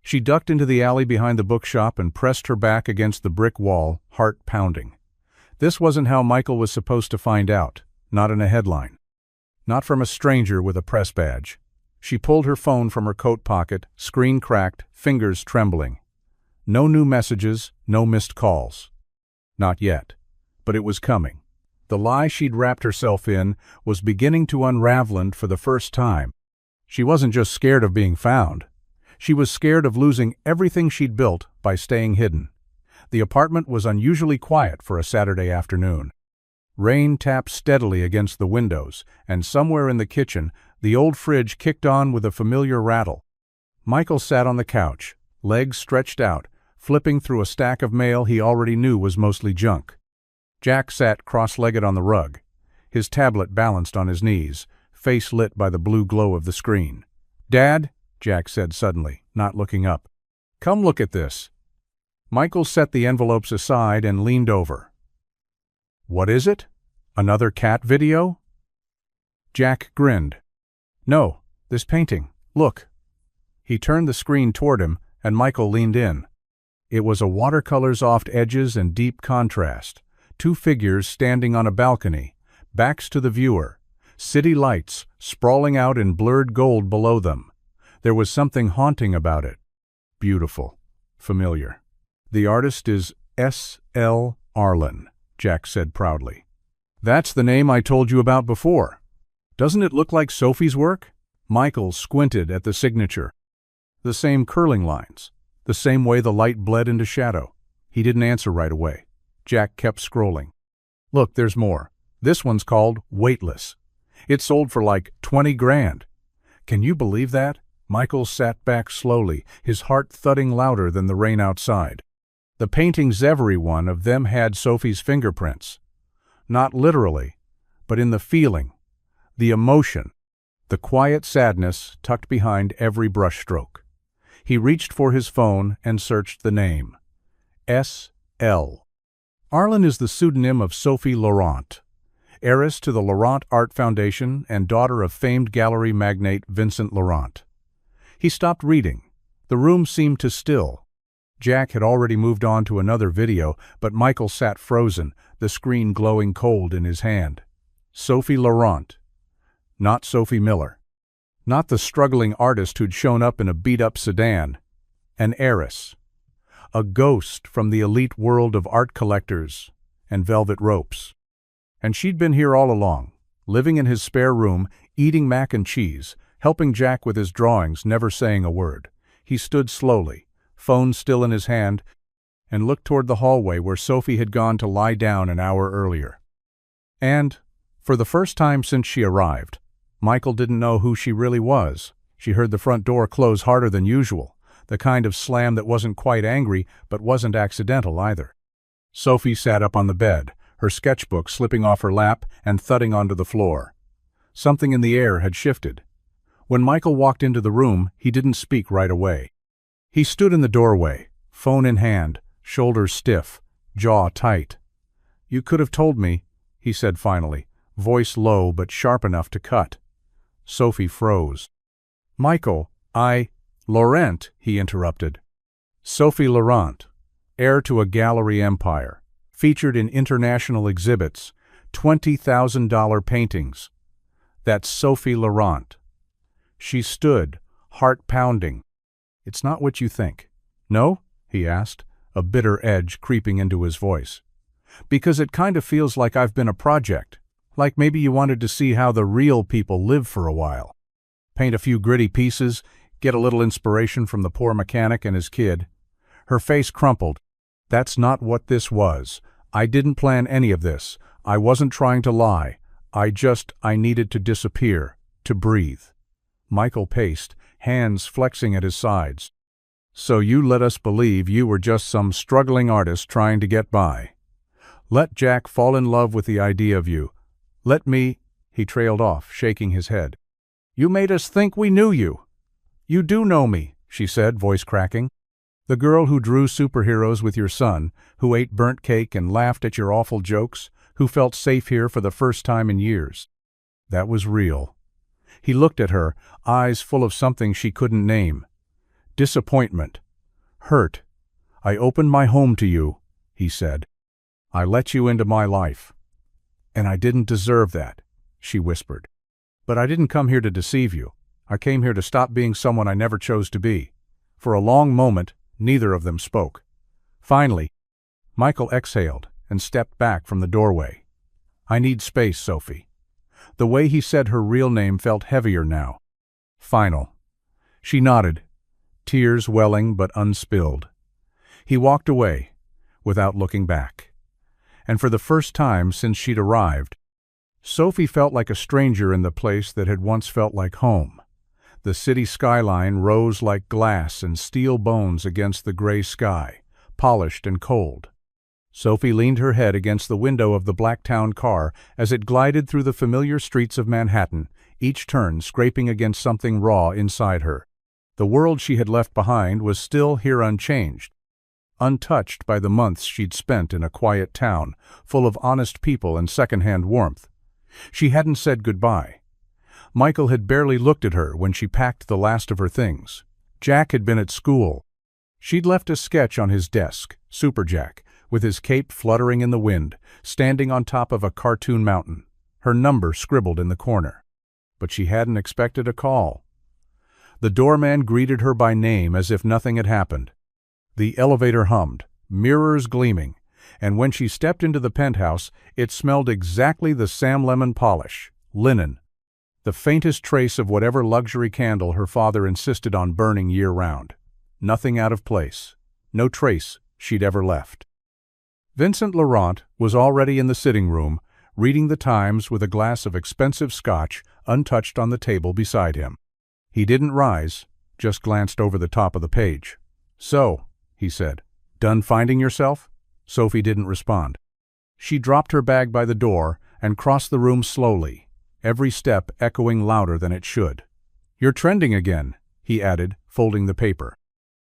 She ducked into the alley behind the bookshop and pressed her back against the brick wall, heart pounding. This wasn't how Michael was supposed to find out, not in a headline. Not from a stranger with a press badge. She pulled her phone from her coat pocket, screen cracked, fingers trembling. No new messages, no missed calls. Not yet. But it was coming. The lie she'd wrapped herself in was beginning to unravel for the first time. She wasn't just scared of being found. She was scared of losing everything she'd built by staying hidden. The apartment was unusually quiet for a Saturday afternoon. Rain tapped steadily against the windows, and somewhere in the kitchen, the old fridge kicked on with a familiar rattle. Michael sat on the couch, legs stretched out, flipping through a stack of mail he already knew was mostly junk. Jack sat cross-legged on the rug, his tablet balanced on his knees, face lit by the blue glow of the screen. "Dad," Jack said suddenly, not looking up. "Come look at this." Michael set the envelopes aside and leaned over. "What is it? Another cat video?" Jack grinned. "No, this painting. Look." He turned the screen toward him, and Michael leaned in. It was a watercolor's soft edges and deep contrast. Two figures standing on a balcony, backs to the viewer, city lights sprawling out in blurred gold below them. There was something haunting about it. Beautiful. Familiar. "The artist is S.L. Arlen," Jack said proudly. "That's the name I told you about before. Doesn't it look like Sophie's work?" Michael squinted at the signature. The same curling lines, the same way the light bled into shadow. He didn't answer right away. Jack kept scrolling. "Look, there's more. This one's called Weightless. It sold for like 20 grand. Can you believe that?" Michael sat back slowly, his heart thudding louder than the rain outside. The paintings, every one of them, had Sophie's fingerprints. Not literally, but in the feeling, the emotion, the quiet sadness tucked behind every brushstroke. He reached for his phone and searched the name. S.L. Arlen is the pseudonym of Sophie Laurent, heiress to the Laurent Art Foundation and daughter of famed gallery magnate Vincent Laurent. He stopped reading. The room seemed to still. Jack had already moved on to another video, but Michael sat frozen, the screen glowing cold in his hand. Sophie Laurent. Not Sophie Miller. Not the struggling artist who'd shown up in a beat-up sedan. An heiress. A ghost from the elite world of art collectors and velvet ropes. And she'd been here all along, living in his spare room, eating mac and cheese, helping Jack with his drawings, never saying a word. He stood slowly, phone still in his hand, and looked toward the hallway where Sophie had gone to lie down an hour earlier. And, for the first time since she arrived, Michael didn't know who she really was. She heard the front door close harder than usual, the kind of slam that wasn't quite angry but wasn't accidental either. Sophie sat up on the bed, her sketchbook slipping off her lap and thudding onto the floor. Something in the air had shifted. When Michael walked into the room, he didn't speak right away. He stood in the doorway, phone in hand, shoulders stiff, jaw tight. "You could have told me," he said finally, voice low but sharp enough to cut. Sophie froze. "Michael, Laurent," he interrupted. Sophie Laurent, heir to a gallery empire, featured in international exhibits, $20,000 paintings. That's Sophie Laurent. She stood, heart pounding. "It's not what you think." "No?" he asked, a bitter edge creeping into his voice. "Because it kind of feels like I've been a project, like maybe you wanted to see how the real people live for a while. Paint a few gritty pieces, get a little inspiration from the poor mechanic and his kid." Her face crumpled. "That's not what this was. I didn't plan any of this. I wasn't trying to lie. I needed to disappear, to breathe." Michael paced, hands flexing at his sides. "So you let us believe you were just some struggling artist trying to get by. Let Jack fall in love with the idea of you. Let me—" he trailed off, shaking his head. "You made us think we knew you." "You do know me," she said, voice cracking. "The girl who drew superheroes with your son, who ate burnt cake and laughed at your awful jokes, who felt safe here for the first time in years." That was real. He looked at her, eyes full of something she couldn't name. Disappointment. Hurt. "I opened my home to you," he said. "I let you into my life. And I didn't deserve that," she whispered. "But I didn't come here to deceive you. I came here to stop being someone I never chose to be." For a long moment, neither of them spoke. Finally, Michael exhaled and stepped back from the doorway. "I need space, Sophie." The way he said her real name felt heavier now. Final. She nodded, tears welling but unspilled. He walked away, without looking back. And for the first time since she'd arrived, Sophie felt like a stranger in the place that had once felt like home. The city skyline rose like glass and steel bones against the gray sky, polished and cold. Sophie leaned her head against the window of the Blacktown car as it glided through the familiar streets of Manhattan, each turn scraping against something raw inside her. The world she had left behind was still here unchanged, untouched by the months she'd spent in a quiet town, full of honest people and second-hand warmth. She hadn't said goodbye. Michael had barely looked at her when she packed the last of her things. Jack had been at school. She'd left a sketch on his desk, Super Jack, with his cape fluttering in the wind, standing on top of a cartoon mountain, her number scribbled in the corner. But she hadn't expected a call. The doorman greeted her by name as if nothing had happened. The elevator hummed, mirrors gleaming, and when she stepped into the penthouse, it smelled exactly the Sam Lemon polish, linen, the faintest trace of whatever luxury candle her father insisted on burning year-round. Nothing out of place, no trace she'd ever left. Vincent Laurent was already in the sitting room, reading the Times with a glass of expensive scotch untouched on the table beside him. He didn't rise, just glanced over the top of the page. "So," he said, "done finding yourself?" Sophie didn't respond. She dropped her bag by the door and crossed the room slowly, every step echoing louder than it should. "You're trending again," he added, folding the paper.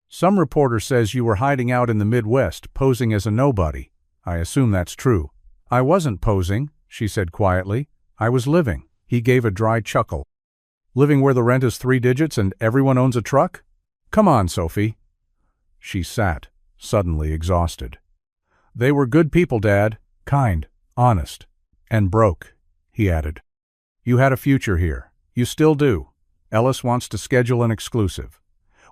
"Some reporter says you were hiding out in the Midwest, posing as a nobody. I assume that's true." "I wasn't posing," she said quietly. "I was living." He gave a dry chuckle. "Living where the rent is 3 digits and everyone owns a truck? Come on, Sophie." She sat, suddenly exhausted. "They were good people, Dad. Kind, honest, and broke," he added. "You had a future here. You still do. Ellis wants to schedule an exclusive.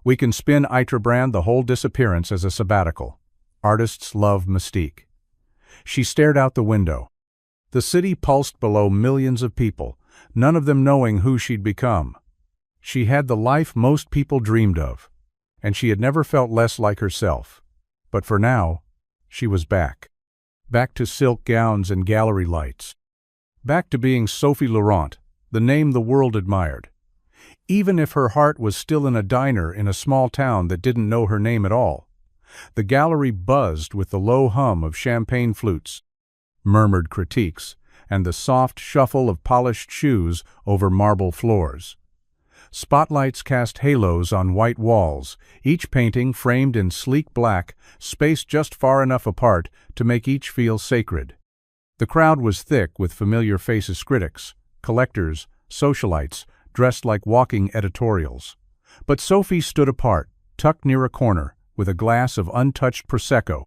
We can spin Brand the whole disappearance as a sabbatical. Artists love mystique." She stared out the window. The city pulsed below millions of people, none of them knowing who she'd become. She had the life most people dreamed of, and she had never felt less like herself. But for now, she was back. Back to silk gowns and gallery lights. Back to being Sophie Laurent, the name the world admired. Even if her heart was still in a diner in a small town that didn't know her name at all. The gallery buzzed with the low hum of champagne flutes, murmured critiques, and the soft shuffle of polished shoes over marble floors. Spotlights cast halos on white walls, each painting framed in sleek black, spaced just far enough apart to make each feel sacred. The crowd was thick with familiar faces, critics, collectors, socialites, dressed like walking editorials. But Sophie stood apart, tucked near a corner, with a glass of untouched Prosecco,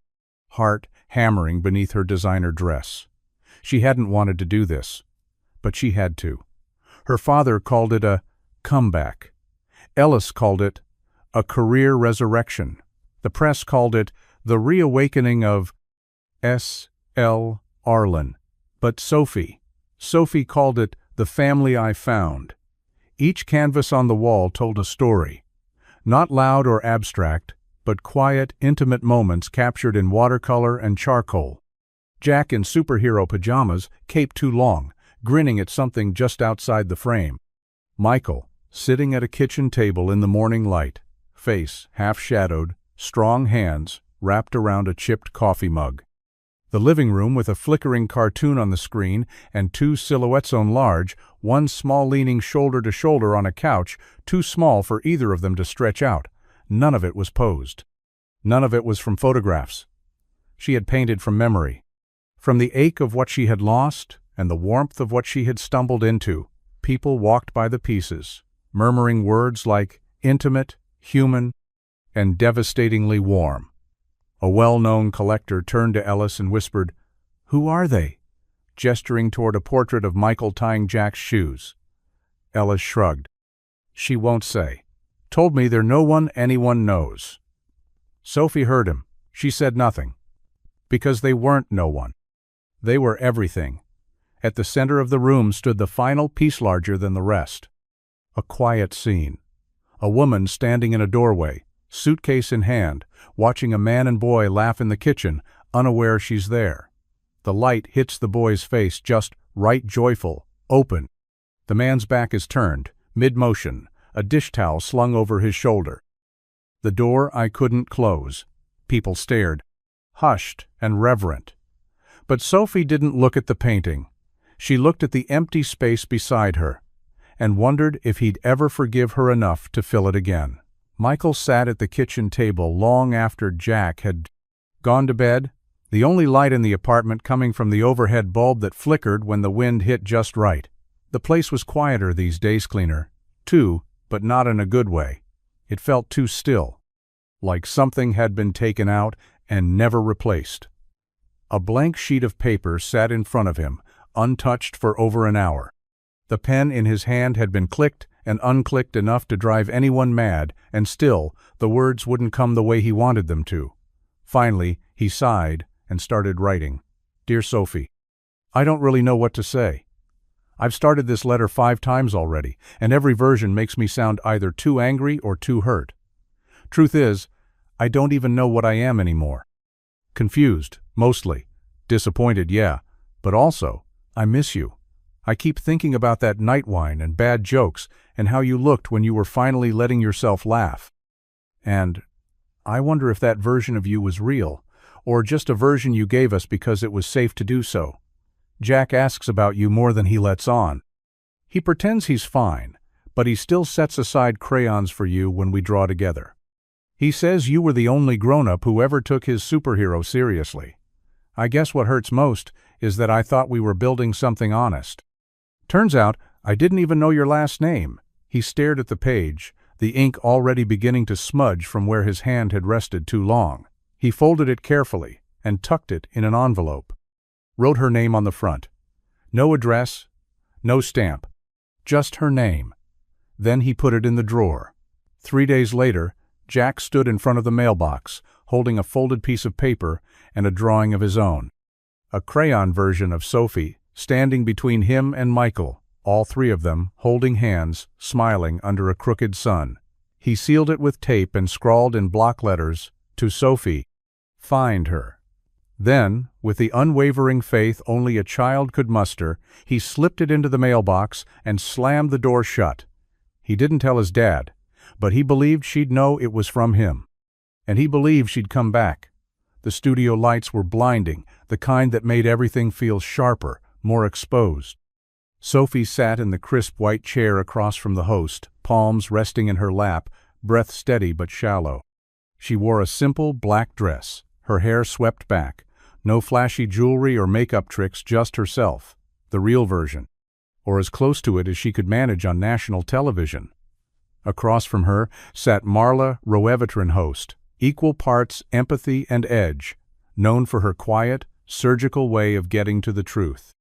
heart hammering beneath her designer dress. She hadn't wanted to do this, but she had to. Her father called it a comeback. Ellis called it a career resurrection. The press called it the reawakening of S.L. Arlen. But Sophie called it the family I found. Each canvas on the wall told a story. Not loud or abstract, but quiet, intimate moments captured in watercolor and charcoal. Jack in superhero pajamas, cape too long, grinning at something just outside the frame. Michael, sitting at a kitchen table in the morning light, face half-shadowed, strong hands wrapped around a chipped coffee mug. The living room with a flickering cartoon on the screen and two silhouettes on large, one small leaning shoulder to shoulder on a couch, too small for either of them to stretch out. None of it was posed. None of it was from photographs. She had painted from memory. From the ache of what she had lost and the warmth of what she had stumbled into, people walked by the pieces, murmuring words like intimate, human, and devastatingly warm. A well-known collector turned to Ellis and whispered, "Who are they?" gesturing toward a portrait of Michael tying Jack's shoes. Ellis shrugged. "She won't say. Told me they're no one anyone knows." Sophie heard him. She said nothing. Because they weren't no one. They were everything. At the center of the room stood the final piece larger than the rest. A quiet scene. A woman standing in a doorway, suitcase in hand, watching a man and boy laugh in the kitchen, unaware she's there. The light hits the boy's face just right, joyful, open. The man's back is turned, mid-motion, a dish towel slung over his shoulder. The door I couldn't close. People stared, hushed and reverent. But Sophie didn't look at the painting. She looked at the empty space beside her, and wondered if he'd ever forgive her enough to fill it again. Michael sat at the kitchen table long after Jack had gone to bed, the only light in the apartment coming from the overhead bulb that flickered when the wind hit just right. The place was quieter these days, cleaner, too, but not in a good way. It felt too still, like something had been taken out and never replaced. A blank sheet of paper sat in front of him, untouched for over an hour. The pen in his hand had been clicked and unclicked enough to drive anyone mad, and still, the words wouldn't come the way he wanted them to. Finally, he sighed and started writing. "Dear Sophie, I don't really know what to say. I've started this letter 5 times already, and every version makes me sound either too angry or too hurt. Truth is, I don't even know what I am anymore. Confused, mostly. Disappointed, yeah, but also, I miss you. I keep thinking about that night wine and bad jokes and how you looked when you were finally letting yourself laugh. And I wonder if that version of you was real, or just a version you gave us because it was safe to do so. Jack asks about you more than he lets on. He pretends he's fine, but he still sets aside crayons for you when we draw together. He says you were the only grown-up who ever took his superhero seriously. I guess what hurts most is that I thought we were building something honest. Turns out I didn't even know your last name." He stared at the page, the ink already beginning to smudge from where his hand had rested too long. He folded it carefully and tucked it in an envelope. Wrote her name on the front. No address, no stamp, just her name. Then he put it in the drawer. 3 days later, Jack stood in front of the mailbox, holding a folded piece of paper and a drawing of his own. A crayon version of Sophie, standing between him and Michael, all three of them, holding hands, smiling under a crooked sun. He sealed it with tape and scrawled in block letters, "To Sophie. Find her." Then, with the unwavering faith only a child could muster, he slipped it into the mailbox and slammed the door shut. He didn't tell his dad, but he believed she'd know it was from him. And he believed she'd come back. The studio lights were blinding, the kind that made everything feel sharper, more exposed. Sophie sat in the crisp white chair across from the host, palms resting in her lap, breath steady but shallow. She wore a simple black dress, her hair swept back, no flashy jewelry or makeup tricks, just herself, the real version, or as close to it as she could manage on national television. Across from her sat Marla Roevitran, host, equal parts empathy and edge, known for her quiet, surgical way of getting to the truth.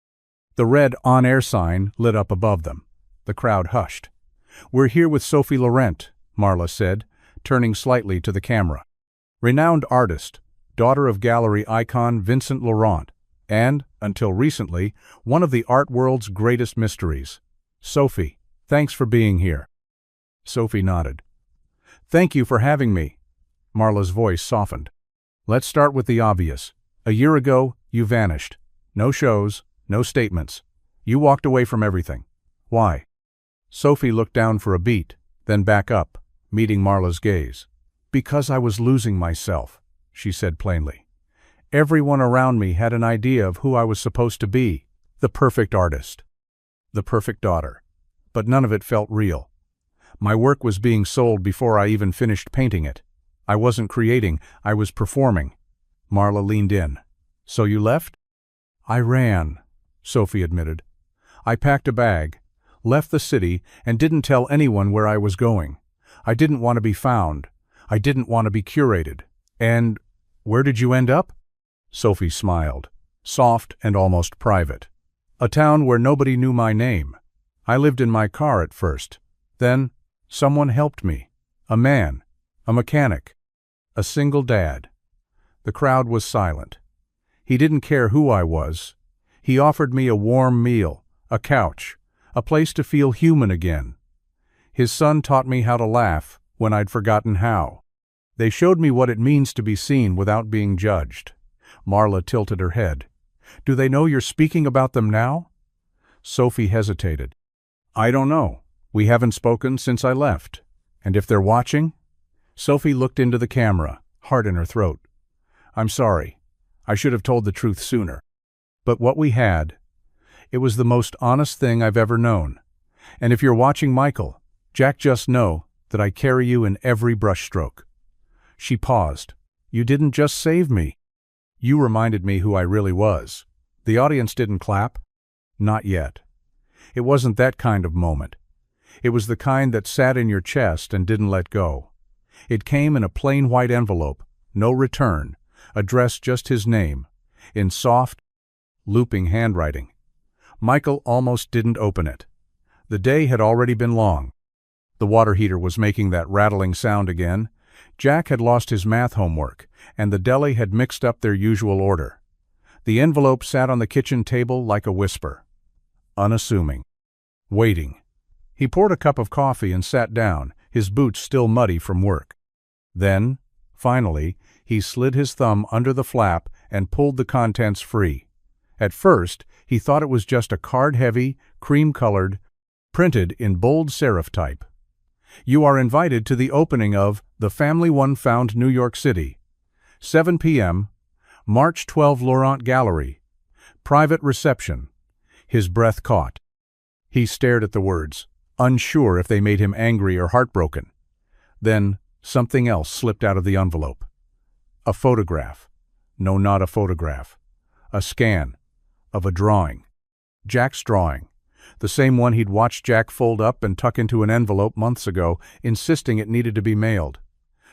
The red on-air sign lit up above them. The crowd hushed. "We're here with Sophie Laurent," Marla said, turning slightly to the camera. "Renowned artist, daughter of gallery icon Vincent Laurent, and, until recently, one of the art world's greatest mysteries. Sophie, thanks for being here." Sophie nodded. "Thank you for having me." Marla's voice softened. "Let's start with the obvious. A year ago, you vanished. No shows, no statements. You walked away from everything. Why?" Sophie looked down for a beat, then back up, meeting Marla's gaze. "Because I was losing myself," she said plainly. "Everyone around me had an idea of who I was supposed to be, the perfect artist, the perfect daughter. But none of it felt real. My work was being sold before I even finished painting it. I wasn't creating, I was performing." Marla leaned in. "So you left?" "I ran," Sophie admitted. "I packed a bag, left the city, and didn't tell anyone where I was going. I didn't want to be found. I didn't want to be curated. And where did you end up?" Sophie smiled, soft and almost private. "A town where nobody knew my name. I lived in my car at first. Then, someone helped me. A man, a mechanic, a single dad." The crowd was silent. He didn't care who I was. He offered me a warm meal, a couch, a place to feel human again. His son taught me how to laugh when I'd forgotten how. They showed me what it means to be seen without being judged. Marla tilted her head. "Do they know you're speaking about them now?" Sophie hesitated. "I don't know. We haven't spoken since I left. And if they're watching?" Sophie looked into the camera, heart in her throat. "I'm sorry. I should have told the truth sooner. But what we had, it was the most honest thing I've ever known. And if you're watching, Michael, Jack, just know that I carry you in every brushstroke." She paused. "You didn't just save me. You reminded me who I really was." The audience didn't clap. Not yet. It wasn't that kind of moment. It was the kind that sat in your chest and didn't let go. It came in a plain white envelope, no return, addressed just his name, in soft, looping handwriting. Michael almost didn't open it. The day had already been long. The water heater was making that rattling sound again. Jack had lost his math homework, and the deli had mixed up their usual order. The envelope sat on the kitchen table like a whisper. Unassuming. Waiting. He poured a cup of coffee and sat down, his boots still muddy from work. Then, finally, he slid his thumb under the flap and pulled the contents free. At first, he thought it was just a card-heavy, cream-colored, printed in bold serif type. "You are invited to the opening of The Family One Found, New York City. 7 p.m., March 12, Laurent Gallery. Private reception." His breath caught. He stared at the words, unsure if they made him angry or heartbroken. Then something else slipped out of the envelope. A photograph. No, not a photograph. A scan of a drawing. Jack's drawing. The same one he'd watched Jack fold up and tuck into an envelope months ago, insisting it needed to be mailed.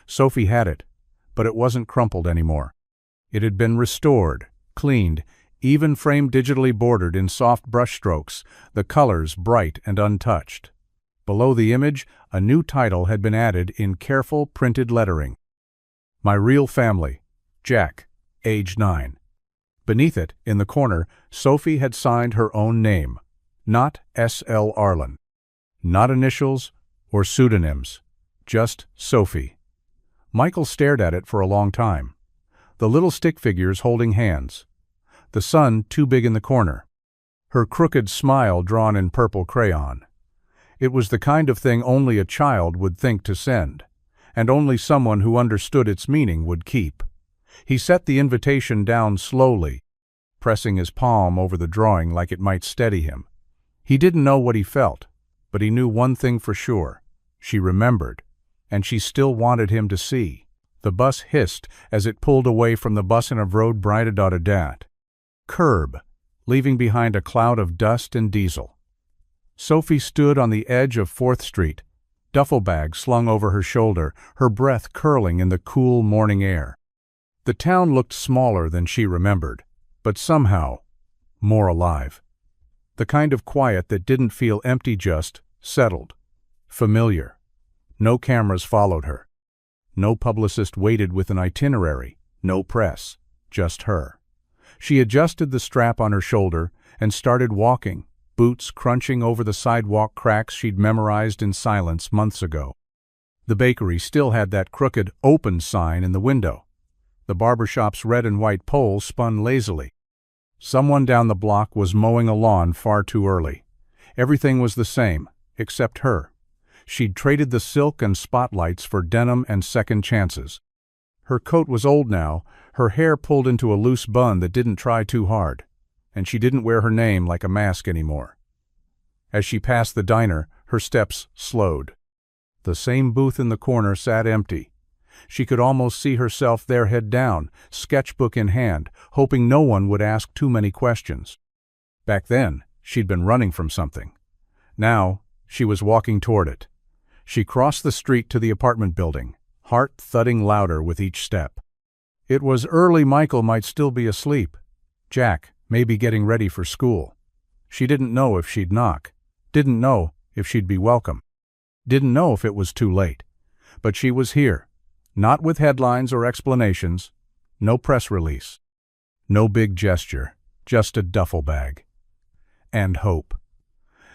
Sophie had it, but it wasn't crumpled anymore. It had been restored, cleaned, even framed digitally bordered in soft brushstrokes, the colors bright and untouched. Below the image, a new title had been added in careful printed lettering. "My Real Family, Jack, age 9. Beneath it, in the corner, Sophie had signed her own name, Not S.L. Arlen. Not initials or pseudonyms. Just Sophie. Michael stared at it for a long time. The little stick figures holding hands. The sun too big in the corner. Her crooked smile drawn in purple crayon. It was the kind of thing only a child would think to send, and only someone who understood its meaning would keep. He set the invitation down slowly, pressing his palm over the drawing like it might steady him. He didn't know what he felt, but he knew one thing for sure. She remembered, and she still wanted him to see. The bus hissed as it pulled away from the Bussen of Road Bridedadat. Curb, leaving behind a cloud of dust and diesel. Sophie stood on the edge of 4th Street, duffel bag slung over her shoulder, her breath curling in the cool morning air. The town looked smaller than she remembered, but somehow more alive. The kind of quiet that didn't feel empty, just settled, familiar. No cameras followed her. No publicist waited with an itinerary. No press. Just her. She adjusted the strap on her shoulder and started walking, boots crunching over the sidewalk cracks she'd memorized in silence months ago. The bakery still had that crooked "open" sign in the window. The barbershop's red and white pole spun lazily. Someone down the block was mowing a lawn far too early. Everything was the same, except her. She'd traded the silk and spotlights for denim and second chances. Her coat was old now, her hair pulled into a loose bun that didn't try too hard, and she didn't wear her name like a mask anymore. As she passed the diner, her steps slowed. The same booth in the corner sat empty. She could almost see herself there, head down, sketchbook in hand, hoping no one would ask too many questions. Back then, she'd been running from something. Now, she was walking toward it. She crossed the street to the apartment building, heart thudding louder with each step. It was early. Michael might still be asleep. Jack may be getting ready for school. She didn't know if she'd knock. Didn't know if she'd be welcome. Didn't know if it was too late. But she was here. Not with headlines or explanations. No press release. No big gesture. Just a duffel bag. And hope.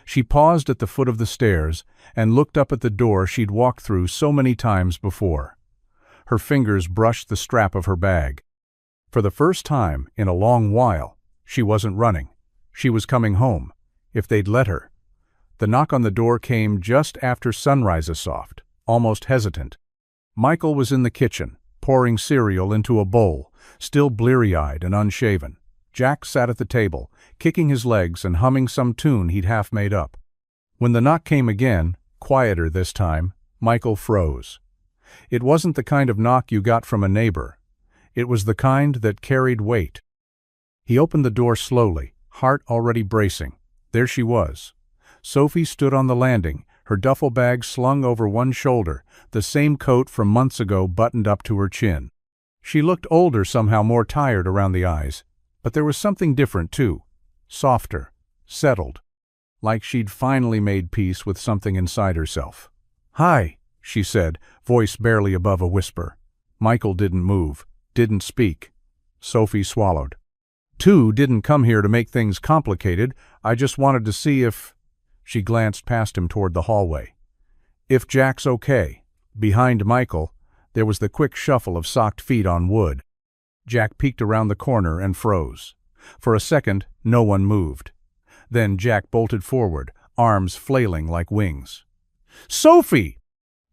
She paused at the foot of the stairs and looked up at the door she'd walked through so many times before. Her fingers brushed the strap of her bag. For the first time in a long while, she wasn't running. She was coming home, if they'd let her. The knock on the door came just after sunrise, soft, almost hesitant. Michael was in the kitchen, pouring cereal into a bowl, still bleary-eyed and unshaven. Jack sat at the table, kicking his legs and humming some tune he'd half made up. When the knock came again, quieter this time, Michael froze. It wasn't the kind of knock you got from a neighbor. It was the kind that carried weight. He opened the door slowly, heart already bracing. There she was. Sophie stood on the landing, her duffel bag slung over one shoulder, the same coat from months ago buttoned up to her chin. She looked older, somehow more tired around the eyes, but there was something different too. Softer, settled, like she'd finally made peace with something inside herself. "Hi," she said, voice barely above a whisper. Michael didn't move, didn't speak. Sophie swallowed. "Two didn't come here to make things complicated. I just wanted to see if—" She glanced past him toward the hallway. "If Jack's okay." Behind Michael, there was the quick shuffle of socked feet on wood. Jack peeked around the corner and froze. For a second, no one moved. Then Jack bolted forward, arms flailing like wings. "Sophie!"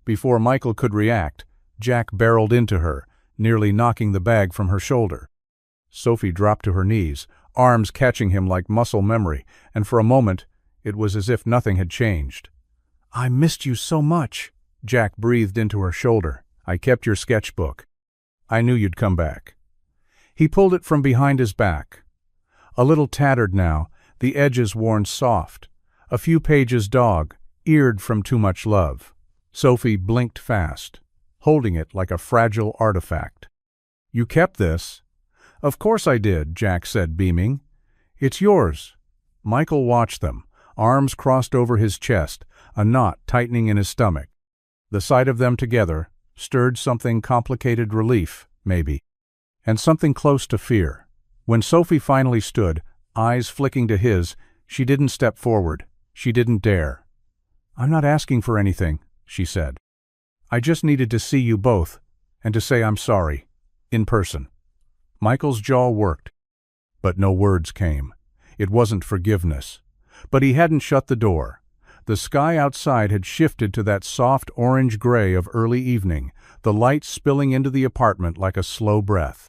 Before Michael could react, Jack barreled into her, nearly knocking the bag from her shoulder. Sophie dropped to her knees, arms catching him like muscle memory, and for a moment, it was as if nothing had changed. "I missed you so much," Jack breathed into her shoulder. "I kept your sketchbook. I knew you'd come back." He pulled it from behind his back. A little tattered now, the edges worn soft, a few pages dog-eared from too much love. Sophie blinked fast, holding it like a fragile artifact. "You kept this?" "Of course I did," Jack said, beaming. "It's yours." Michael watched them, arms crossed over his chest, a knot tightening in his stomach. The sight of them together stirred something complicated, relief, maybe, and something close to fear. When Sophie finally stood, eyes flicking to his, She didn't step forward. She didn't dare. "I'm not asking for anything," she said. "I just needed to see you both, and to say I'm sorry. In person." Michael's jaw worked, but no words came. It wasn't forgiveness. But he hadn't shut the door. The sky outside had shifted to that soft orange-gray of early evening, the light spilling into the apartment like a slow breath.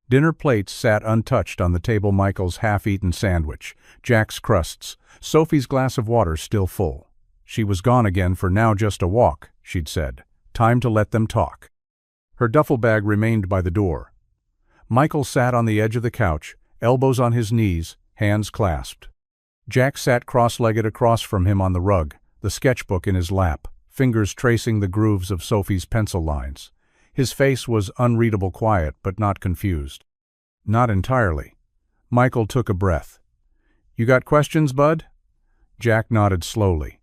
Dinner plates sat untouched on the table, Michael's half-eaten sandwich, Jack's crusts, Sophie's glass of water still full. She was gone again for now just a walk, she'd said. Time to let them talk. Her duffel bag remained by the door. Michael sat on the edge of the couch, elbows on his knees, hands clasped. Jack sat cross-legged across from him on the rug, the sketchbook in his lap, fingers tracing the grooves of Sophie's pencil lines. His face was unreadable quiet, but not confused. Not entirely. Michael took a breath. "You got questions, bud?" Jack nodded slowly.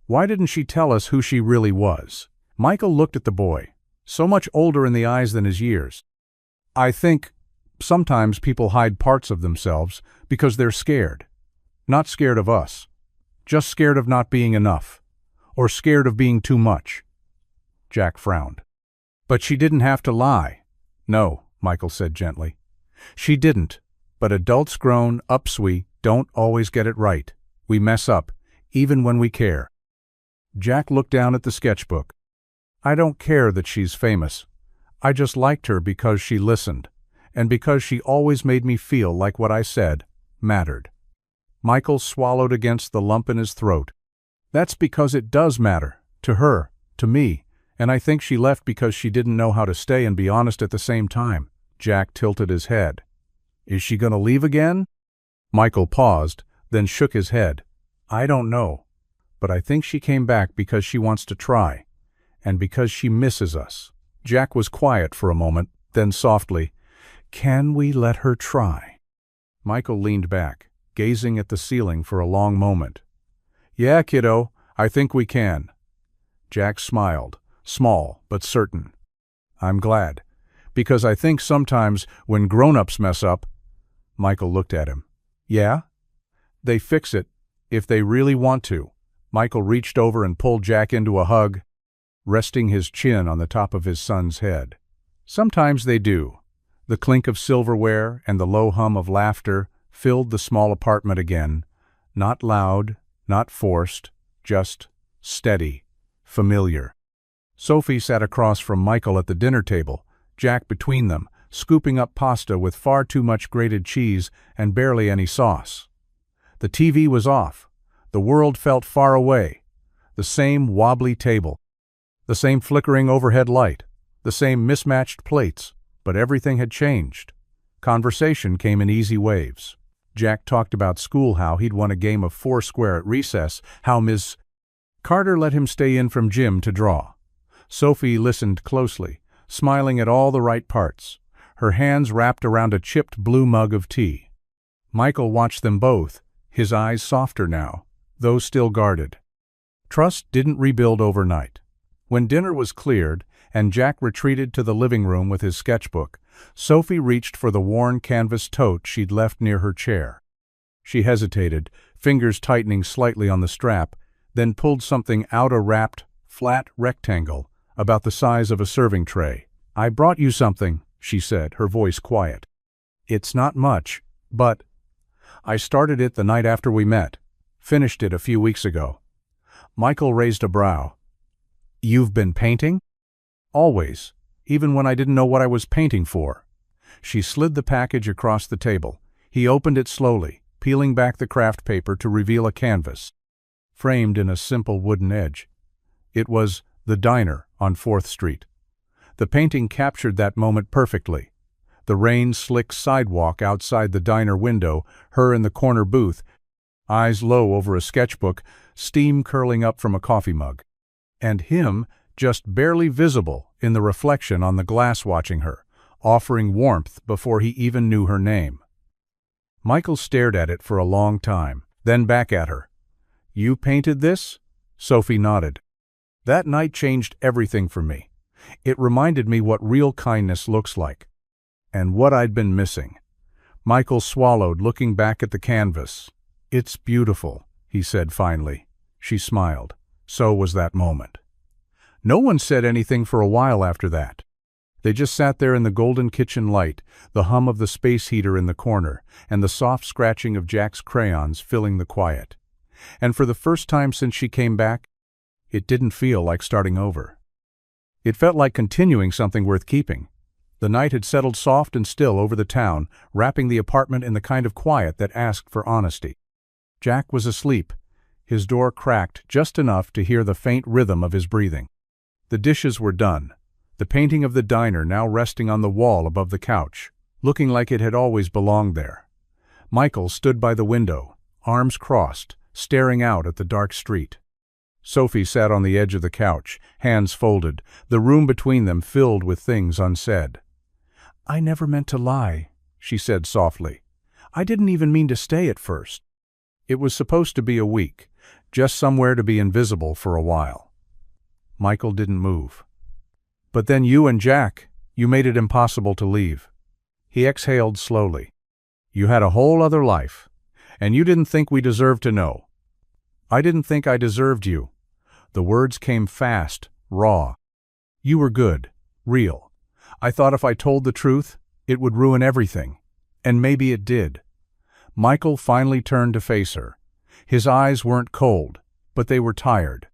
"Why didn't she tell us who she really was?" Michael looked at the boy, so much older in the eyes than his years. "I think sometimes people hide parts of themselves because they're scared. Not scared of us. Just scared of not being enough. Or scared of being too much." Jack frowned. "But she didn't have to lie." "No," Michael said gently. "She didn't. But adults grown ups we don't always get it right. We mess up, even when we care." Jack looked down at the sketchbook. "I don't care that she's famous. I just liked her because she listened, and because she always made me feel like what I said mattered." Michael swallowed against the lump in his throat. "That's because it does matter. To her, to me, and I think she left because she didn't know how to stay and be honest at the same time." Jack tilted his head. "Is she gonna leave again?" Michael paused, then shook his head. "I don't know, but I think she came back because she wants to try, and because she misses us." Jack was quiet for a moment, then softly, "Can we let her try?" Michael leaned back, gazing at the ceiling for a long moment. "Yeah, kiddo, I think we can." Jack smiled, small but certain. "I'm glad, because I think sometimes when grown-ups mess up—" Michael looked at him. "Yeah? They fix it, if they really want to." Michael reached over and pulled Jack into a hug, resting his chin on the top of his son's head. "Sometimes they do." The clink of silverware and the low hum of laughter filled the small apartment again, not loud, not forced, just steady, familiar. Sophie sat across from Michael at the dinner table, Jack between them, scooping up pasta with far too much grated cheese and barely any sauce. The TV was off. The world felt far away. The same wobbly table, the same flickering overhead light, the same mismatched plates, but everything had changed. Conversation came in easy waves. Jack talked about school, how he'd won a game of foursquare at recess, how Ms. Carter let him stay in from gym to draw. Sophie listened closely, smiling at all the right parts, her hands wrapped around a chipped blue mug of tea. Michael watched them both, his eyes softer now, though still guarded. Trust didn't rebuild overnight. When dinner was cleared and Jack retreated to the living room with his sketchbook, Sophie reached for the worn canvas tote she'd left near her chair. She hesitated, fingers tightening slightly on the strap, then pulled something out, a wrapped, flat rectangle about the size of a serving tray. "I brought you something," she said, her voice quiet. "It's not much, but I started it the night after we met. Finished it a few weeks ago." Michael raised a brow. "You've been painting?" "Always, even when I didn't know what I was painting for." She slid the package across the table. He opened it slowly, peeling back the craft paper to reveal a canvas, framed in a simple wooden edge. It was The Diner on 4th Street. The painting captured that moment perfectly. The rain-slick sidewalk outside the diner window, her in the corner booth, eyes low over a sketchbook, steam curling up from a coffee mug. And him, just barely visible in the reflection on the glass watching her, offering warmth before he even knew her name. Michael stared at it for a long time, then back at her. "You painted this?" Sophie nodded. "That night changed everything for me. It reminded me what real kindness looks like, and what I'd been missing." Michael swallowed, looking back at the canvas. "It's beautiful," he said finally. She smiled. So was that moment. No one said anything for a while after that. They just sat there in the golden kitchen light, the hum of the space heater in the corner, and the soft scratching of Jack's crayons filling the quiet. And for the first time since she came back, it didn't feel like starting over. It felt like continuing something worth keeping. The night had settled soft and still over the town, wrapping the apartment in the kind of quiet that asked for honesty. Jack was asleep, his door cracked just enough to hear the faint rhythm of his breathing. The dishes were done, the painting of the diner now resting on the wall above the couch, looking like it had always belonged there. Michael stood by the window, arms crossed, staring out at the dark street. Sophie sat on the edge of the couch, hands folded, the room between them filled with things unsaid. "I never meant to lie," she said softly. "I didn't even mean to stay at first. It was supposed to be a week, just somewhere to be invisible for a while." Michael didn't move. "But then you and Jack, you made it impossible to leave." He exhaled slowly. "You had a whole other life, and you didn't think we deserved to know." "I didn't think I deserved you." The words came fast, raw. "You were good, real. I thought if I told the truth, it would ruin everything. And maybe it did." Michael finally turned to face her. His eyes weren't cold, but they were tired.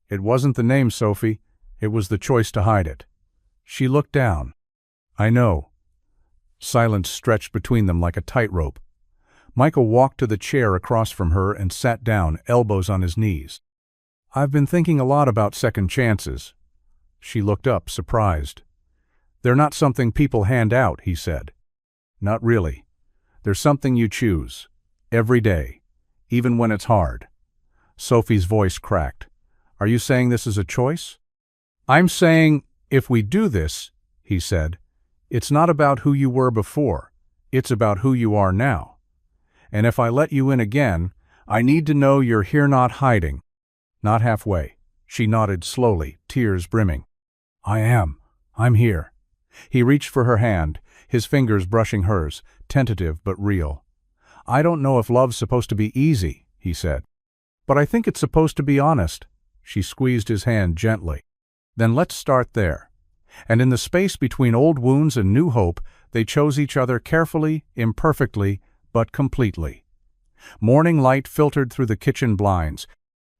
"It wasn't the name, Sophie. It was the choice to hide it." She looked down. "I know." Silence stretched between them like a tightrope. Michael walked to the chair across from her and sat down, elbows on his knees. "I've been thinking a lot about second chances." She looked up, surprised. "They're not something people hand out," he said. "Not really. There's something you choose, every day, even when it's hard." Sophie's voice cracked. "Are you saying this is a choice?" "I'm saying, if we do this," he said, "it's not about who you were before, it's about who you are now. And if I let you in again, I need to know you're here not hiding, not halfway." She nodded slowly, tears brimming. "I am. I'm here." He reached for her hand, his fingers brushing hers, tentative but real. "I don't know if love's supposed to be easy," he said. "But I think it's supposed to be honest." She squeezed his hand gently. "Then let's start there." And in the space between old wounds and new hope, they chose each other carefully, imperfectly, but completely. Morning light filtered through the kitchen blinds,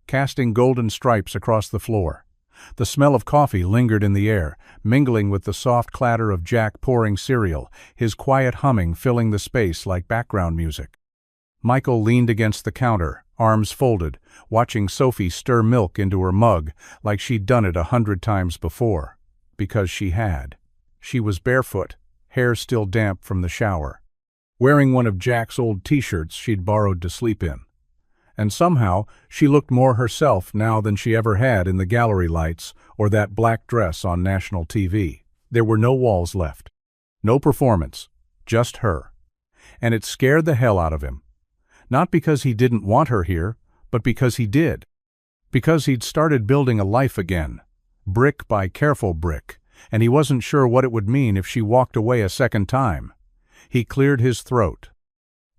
casting golden stripes across the floor. The smell of coffee lingered in the air, mingling with the soft clatter of Jack pouring cereal, his quiet humming filling the space like background music. Michael leaned against the counter, arms folded, watching Sophie stir milk into her mug like she'd done it 100 times before. Because she had. She was barefoot, hair still damp from the shower, wearing one of Jack's old t-shirts she'd borrowed to sleep in. And somehow she looked more herself now than she ever had in the gallery lights or that black dress on national TV. There were no walls left. No performance. Just her. And it scared the hell out of him. Not because he didn't want her here, but because he did. Because he'd started building a life again. Brick by careful brick. And he wasn't sure what it would mean if she walked away a second time. He cleared his throat.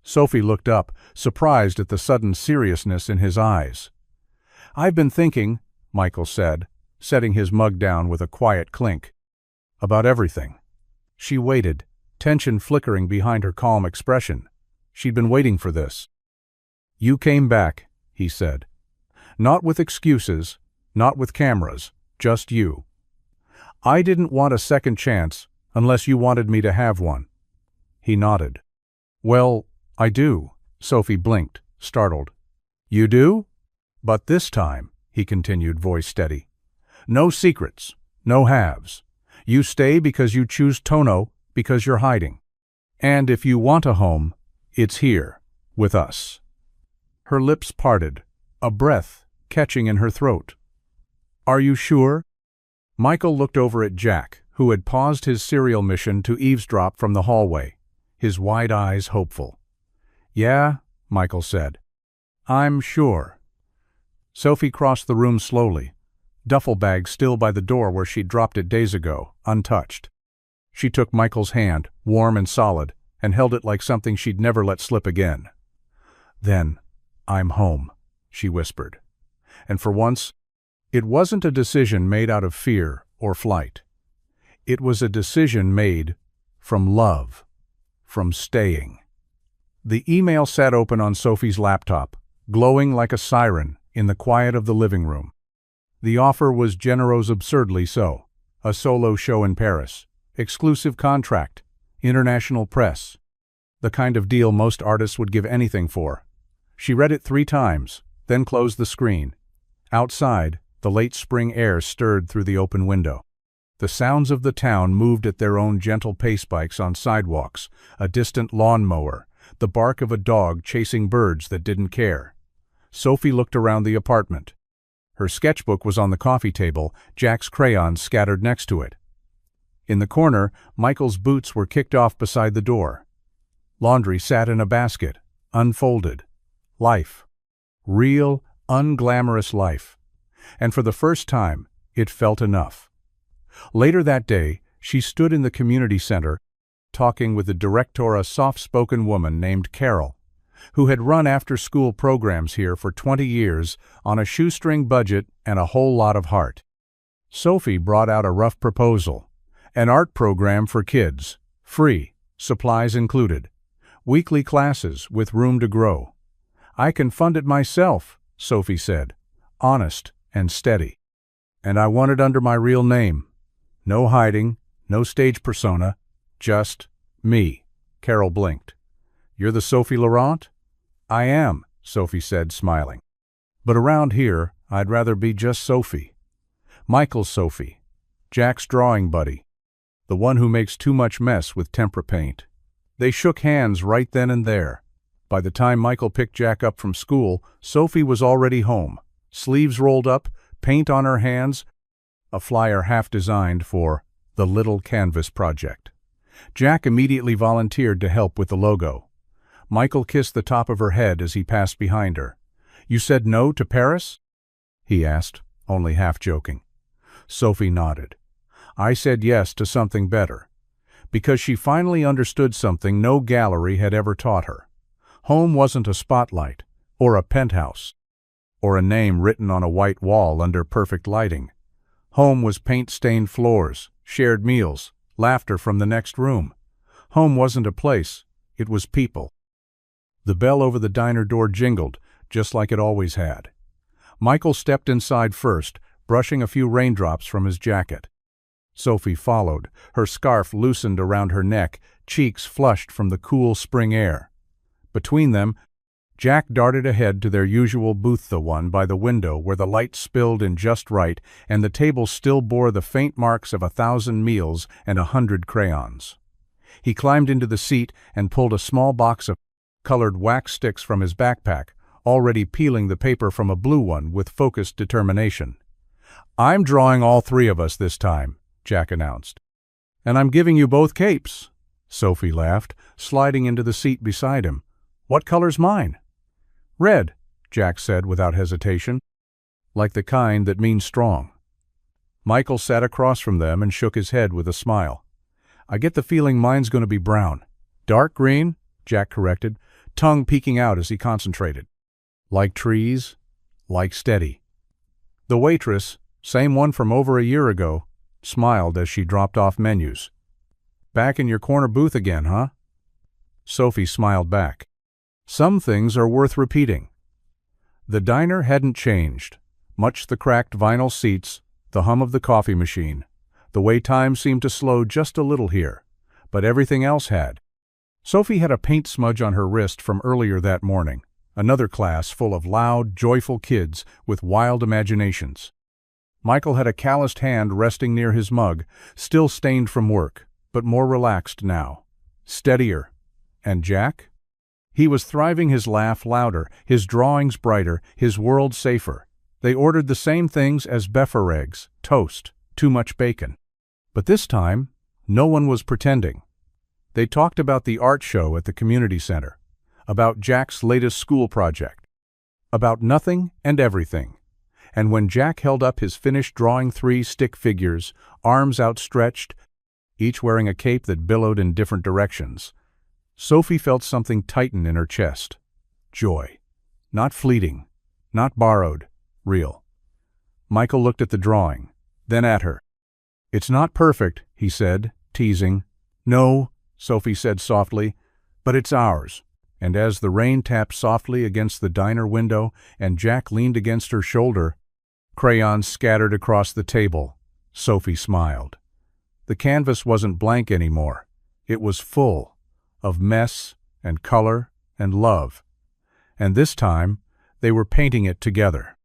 Sophie looked up, surprised at the sudden seriousness in his eyes. "I've been thinking," Michael said, setting his mug down with a quiet clink, "about everything." She waited, tension flickering behind her calm expression. She'd been waiting for this. "You came back," he said. "Not with excuses, not with cameras, just you. I didn't want a second chance unless you wanted me to have one." He nodded. "Well, I do." Sophie blinked, startled. "You do?" "But this time," he continued, voice steady. "No secrets, no halves. You stay because you choose Tono, because you're hiding. And if you want a home, it's here, with us." Her lips parted, a breath catching in her throat. "Are you sure?" Michael looked over at Jack, who had paused his cereal mission to eavesdrop from the hallway, his wide eyes hopeful. "Yeah," Michael said. "I'm sure." Sophie crossed the room slowly, duffel bag still by the door where she'd dropped it days ago, untouched. She took Michael's hand, warm and solid, and held it like something she'd never let slip again. Then, "I'm home," she whispered. And for once, it wasn't a decision made out of fear or flight. It was a decision made from love, from staying. The email sat open on Sophie's laptop, glowing like a siren in the quiet of the living room. The offer was generous, absurdly so. A solo show in Paris, exclusive contract, international press. The kind of deal most artists would give anything for. She read it 3 times, then closed the screen. Outside, the late spring air stirred through the open window. The sounds of the town moved at their own gentle pace, bikes on sidewalks, a distant lawnmower, the bark of a dog chasing birds that didn't care. Sophie looked around the apartment. Her sketchbook was on the coffee table, Jack's crayons scattered next to it. In the corner, Michael's boots were kicked off beside the door. Laundry sat in a basket, unfolded. Life. Real, unglamorous life. And for the first time, it felt enough. Later that day, she stood in the community center, talking with the director, a soft-spoken woman named Carol, who had run after-school programs here for 20 years on a shoestring budget and a whole lot of heart. Sophie brought out a rough proposal. An art program for kids, free, supplies included. Weekly classes with room to grow. "I can fund it myself," Sophie said, honest and steady. "And I want it under my real name. No hiding, no stage persona, just me." Carol blinked. "You're the Sophie Laurent?" "I am," Sophie said, smiling. "But around here, I'd rather be just Sophie. Michael's Sophie, Jack's drawing buddy, the one who makes too much mess with tempera paint." They shook hands right then and there. By the time Michael picked Jack up from school, Sophie was already home, sleeves rolled up, paint on her hands, a flyer half designed for the Little Canvas Project. Jack immediately volunteered to help with the logo. Michael kissed the top of her head as he passed behind her. "You said no to Paris?" he asked, only half joking. Sophie nodded. "I said yes to something better." Because she finally understood something no gallery had ever taught her. Home wasn't a spotlight, or a penthouse, or a name written on a white wall under perfect lighting. Home was paint-stained floors, shared meals, laughter from the next room. Home wasn't a place, it was people. The bell over the diner door jingled, just like it always had. Michael stepped inside first, brushing a few raindrops from his jacket. Sophie followed, her scarf loosened around her neck, cheeks flushed from the cool spring air. Between them, Jack darted ahead to their usual booth, the one by the window where the light spilled in just right and the table still bore the faint marks of 1,000 meals and 100 crayons. He climbed into the seat and pulled a small box of colored wax sticks from his backpack, already peeling the paper from a blue one with focused determination. "I'm drawing all 3 of us this time," Jack announced. "And I'm giving you both capes," Sophie laughed, sliding into the seat beside him. "What color's mine?" "Red," Jack said without hesitation. "Like the kind that means strong." Michael sat across from them and shook his head with a smile. "I get the feeling mine's going to be brown." "Dark green," Jack corrected, tongue peeking out as he concentrated. "Like trees, like steady." The waitress, same one from over a year ago, smiled as she dropped off menus. "Back in your corner booth again, huh?" Sophie smiled back. "Some things are worth repeating." The diner hadn't changed, much the cracked vinyl seats, the hum of the coffee machine, the way time seemed to slow just a little here, but everything else had. Sophie had a paint smudge on her wrist from earlier that morning, another class full of loud, joyful kids with wild imaginations. Michael had a calloused hand resting near his mug, still stained from work, but more relaxed now, steadier. And Jack? He was thriving, his laugh louder, his drawings brighter, his world safer. They ordered the same things as Beffer eggs, toast, too much bacon. But this time, no one was pretending. They talked about the art show at the community center, about Jack's latest school project, about nothing and everything. And when Jack held up his finished drawing 3 stick figures, arms outstretched, each wearing a cape that billowed in different directions, Sophie felt something tighten in her chest. Joy. Not fleeting, not borrowed, real. Michael looked at the drawing, then at her. "It's not perfect," he said, teasing. "No," Sophie said softly, "but it's ours." And as the rain tapped softly against the diner window and Jack leaned against her shoulder, crayons scattered across the table, Sophie smiled. The canvas wasn't blank anymore. It was full of mess and color and love. And this time, they were painting it together.